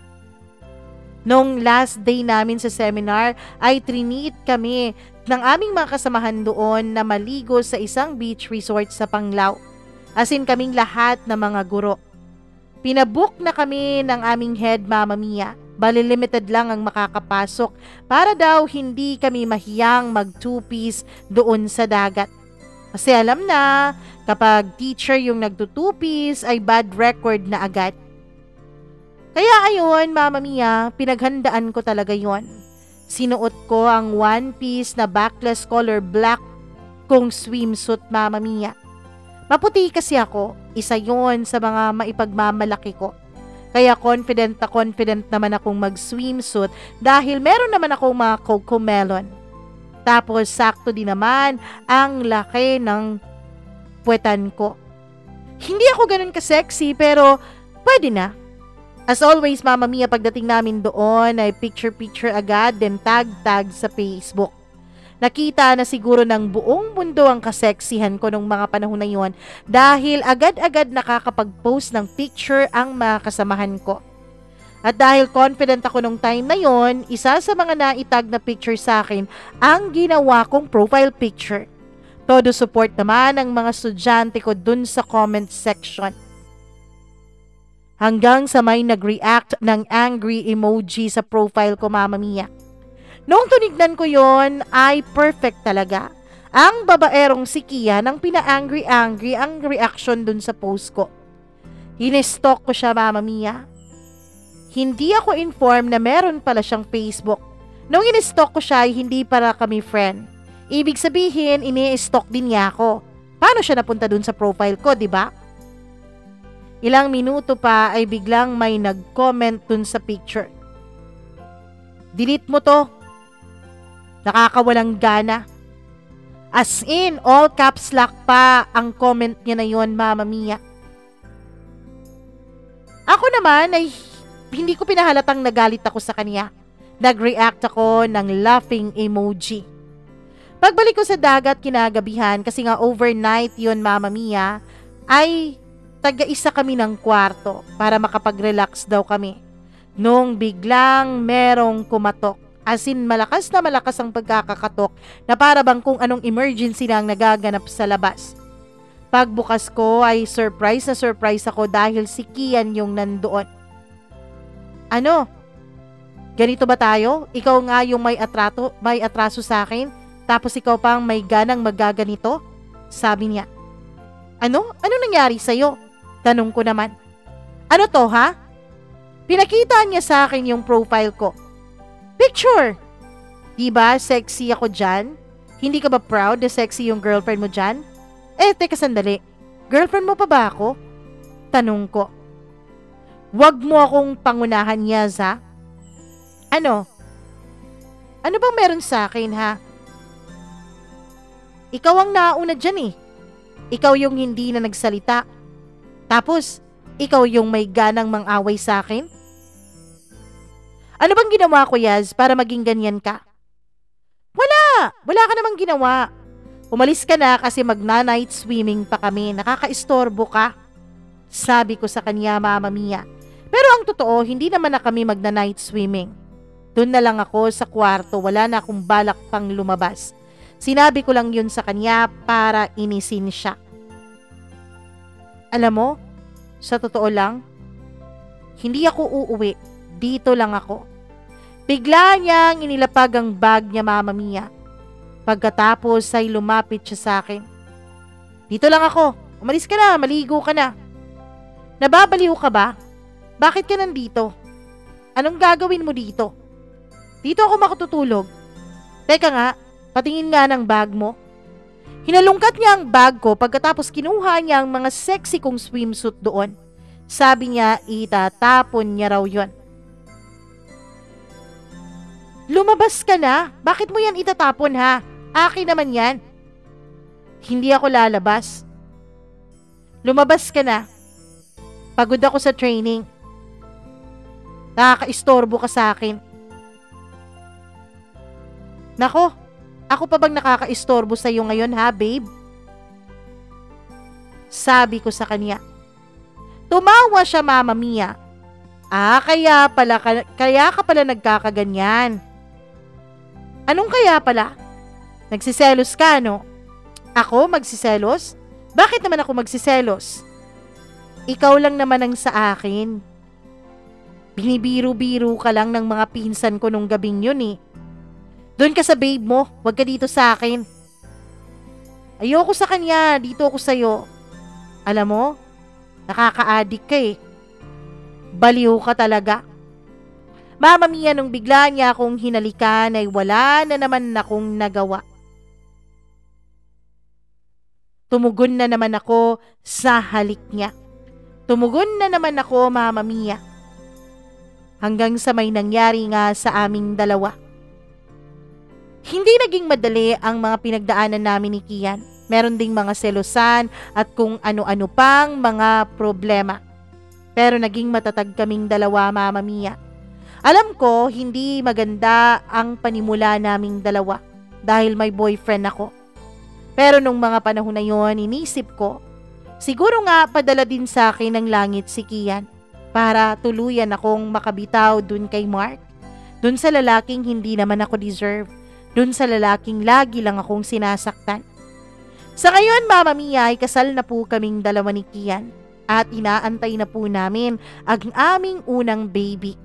Nung last day namin sa seminar ay trinit kami ng aming mga kasamahan doon na maligo sa isang beach resort sa Panglao. As in kaming lahat na mga guro. Pinabook na kami ng aming head Mamma Mia. Bali limited lang ang makakapasok para daw hindi kami mahiyang mag two-piece doon sa dagat. Kasi alam na kapag teacher yung nagtutupis ay bad record na agad. Kaya ayun, Mamma Mia, pinaghandaan ko talaga yon. Sinuot ko ang one-piece na backless color black kong swimsuit, Mamma Mia. Maputi kasi ako, isa yon sa mga maipagmamalaki ko. Kaya confident naman akong mag-swimsuit dahil meron naman akong mga cocomelon. Tapos sakto din naman ang laki ng puwetan ko. Hindi ako ganun ka-sexy pero pwede na. As always, Mamma Mia, pagdating namin doon ay picture-picture agad, then tag-tag sa Facebook. Nakita na siguro ng buong mundo ang kaseksihan ko nung mga panahon na yon dahil agad-agad nakakapag-post ng picture ang mga kasamahan ko. At dahil confident ako nung time na yon, isa sa mga naitag na picture sa akin ang ginawa kong profile picture. Todo support naman ang mga estudyante ko dun sa comment section. Hanggang sa may nag-react ng angry emoji sa profile ko, Mamma Mia. Noong tunignan ko yon ay perfect talaga. Ang babaerong si Kian ang pina-angry-angry ang reaction dun sa post ko. Hinestalk ko siya, Mamma Mia. Hindi ako informed na meron pala siyang Facebook. Noong in-stalk ko siya ay hindi para kami friend. Ibig sabihin, ini-stalk din niya ako. Paano siya napunta dun sa profile ko, di ba? Ilang minuto pa ay biglang may nag-comment dun sa picture. Delete mo to. Nakakawalang gana. As in, all caps lock pa ang comment niya na yon, Mamma Mia. Ako naman ay hindi ko pinahalatang nagalit ako sa kanya. Nag-react ako ng laughing emoji. Pagbalik ko sa dagat kinagabihan, kasi nga overnight yon, Mamma Mia, ay taga-isa kami ng kwarto para makapag-relax daw kami. Nung biglang merong kumatok, as in malakas na malakas ang pagkakakatok na para bang kung anong emergency lang nagaganap sa labas. Pagbukas ko ay surprise na surprise ako dahil si Kian yung nandoon. Ano? Ganito ba tayo? Ikaw nga yung may atraso sa akin, tapos ikaw pang may ganang magaganito? Sabi niya. Ano? Ano nangyari sa'yo? Tanong ko naman. Ano to, ha? Pinakita niya sa akin yung profile ko. Picture! Diba sexy ako dyan? Hindi ka ba proud na sexy yung girlfriend mo dyan? Teka sandali. Girlfriend mo pa ba ako? Tanong ko. Wag mo akong pangunahan, Yaza. Ano? Ano bang meron sa akin, ha? Ikaw ang nauna dyan eh. Ikaw yung hindi na nagsalita. Tapos, ikaw yung may ganang mang-away sa akin? Ano bang ginawa ko, Yaz, para maging ganyan ka? Wala! Wala ka namang ginawa. Umalis ka na kasi magna-night swimming pa kami. Nakakaistorbo ka. Sabi ko sa kanya, Mamma Mia. Pero ang totoo, hindi naman na kami magna-night swimming. Doon na lang ako sa kwarto, wala na akong balak pang lumabas. Sinabi ko lang yun sa kanya para inisin siya. Alam mo, sa totoo lang, hindi ako uuwi. Dito lang ako. Bigla niyang inilapag ang bag niya, Mamma Mia. Pagkatapos ay lumapit siya sa akin. Dito lang ako. Umalis ka na, maligo ka na. Nababaliw ka ba? Bakit ka nandito? Anong gagawin mo dito? Dito ako makatutulog. Teka nga, patingin nga ng bag mo. Hinalungkat niya ang bag ko pagkatapos kinuha niya ang mga sexy kong swimsuit doon. Sabi niya itatapon niya raw yon. Lumabas ka na. Bakit mo yan itatapon ha? Akin naman yan. Hindi ako lalabas. Lumabas ka na. Pagod ako sa training. Nakaka-istorbo ka sa akin. Nako, ako pa bang nakaka-istorbo sa iyo ngayon ha, babe? Sabi ko sa kanya. Tumawa siya, Mama Mia. Kaya ka pala nagkakaganyan. Anong kaya pala? Nagsiselos ka, no? Ako magsiselos? Bakit naman ako magsiselos? Ikaw lang naman ang sa akin. Binibiro-biro ka lang ng mga pinsan ko nung gabing yun eh. Doon ka sa babe mo, wag ka dito sa akin. Ayoko sa kanya, dito ako sa'yo. Alam mo, nakaka-addict ka eh. Baliw ka talaga. Mama Mia, nung bigla niya akong hinalikan ay wala na naman akong nagawa. Tumugon na naman ako sa halik niya. Tumugon na naman ako, Mama Mia. Hanggang sa may nangyari nga sa aming dalawa. Hindi naging madali ang mga pinagdaanan namin ni Kian. Meron ding mga selosan at kung ano-ano pang mga problema. Pero naging matatag kaming dalawa, Mama Mia. Alam ko, hindi maganda ang panimula naming dalawa dahil may boyfriend ako. Pero nung mga panahon na yon, inisip ko, siguro nga padala din sa akin ng langit si Kian para tuluyan akong makabitaw dun kay Mark. Dun sa lalaking hindi naman ako deserve. Dun sa lalaking lagi lang akong sinasaktan. Sa ngayon, Mama Mia, ay kasal na po kaming dalawa ni Kian at inaantay na po namin ang aming unang baby.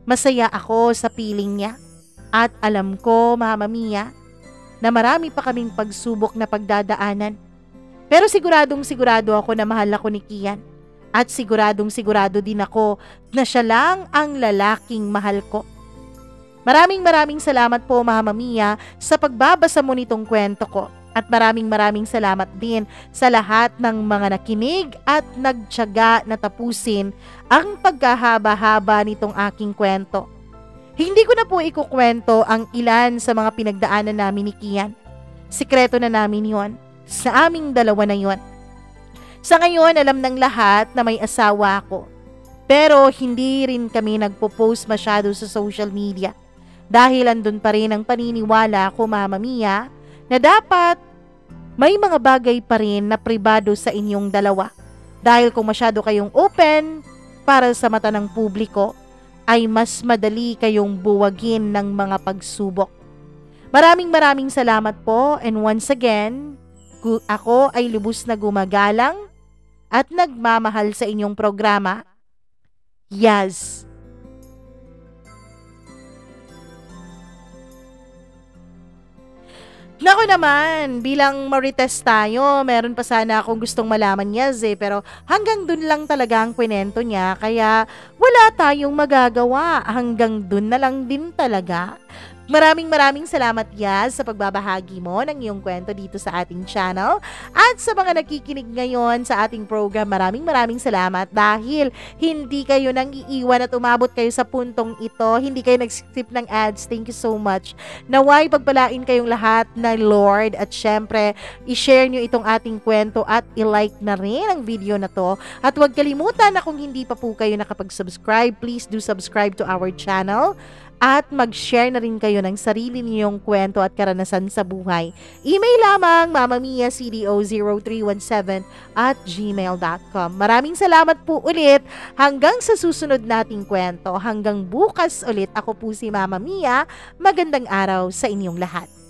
Masaya ako sa piling niya at alam ko, Mama Mia, na marami pa kaming pagsubok na pagdadaanan. Pero siguradong sigurado ako na mahal ako ni Kian at siguradong sigurado din ako na siya lang ang lalaking mahal ko. Maraming salamat po, Mama Mia, sa pagbabasa mo nitong kwento ko. At maraming salamat din sa lahat ng mga nakinig at nagtiyaga na tapusin ang pagkahaba-haba nitong aking kwento. Hindi ko na po ikukwento ang ilan sa mga pinagdaanan namin ni Kian. Sikreto na namin yon sa aming dalawa na yon. Sa ngayon, alam ng lahat na may asawa ako. Pero hindi rin kami nagpo-post masyado sa social media. Dahil andun pa rin ang paniniwala ko, Mama Mia, na dapat may mga bagay pa rin na pribado sa inyong dalawa. Dahil kung masyado kayong open para sa mata ng publiko, ay mas madali kayong buwagin ng mga pagsubok. Maraming salamat po, and once again, ako ay lubos na gumagalang at nagmamahal sa inyong programa, Yaz. Nako naman, bilang marites tayo, meron pa sana akong gustong malaman Yaz pero hanggang dun lang talaga ang kwento niya, kaya wala tayong magagawa, hanggang dun na lang din talaga. Maraming salamat Yaz sa pagbabahagi mo ng iyong kwento dito sa ating channel. At sa mga nakikinig ngayon sa ating program, maraming salamat dahil hindi kayo nang iiwan at umabot kayo sa puntong ito. Hindi kayo nag-skip ng ads. Thank you so much. Naway pagpalain kayong lahat na Lord, at syempre i-share nyo itong ating kwento at i-like na rin ang video na to. At huwag kalimutan na kung hindi pa po kayo nakapag-subscribe, please do subscribe to our channel. At mag-share na rin kayo ng sarili niyong kwento at karanasan sa buhay. Email lamang mamamiacdo0317@gmail.com. Maraming salamat po ulit. Hanggang sa susunod nating kwento. Hanggang bukas ulit. Ako po si Mama Mia. Magandang araw sa inyong lahat.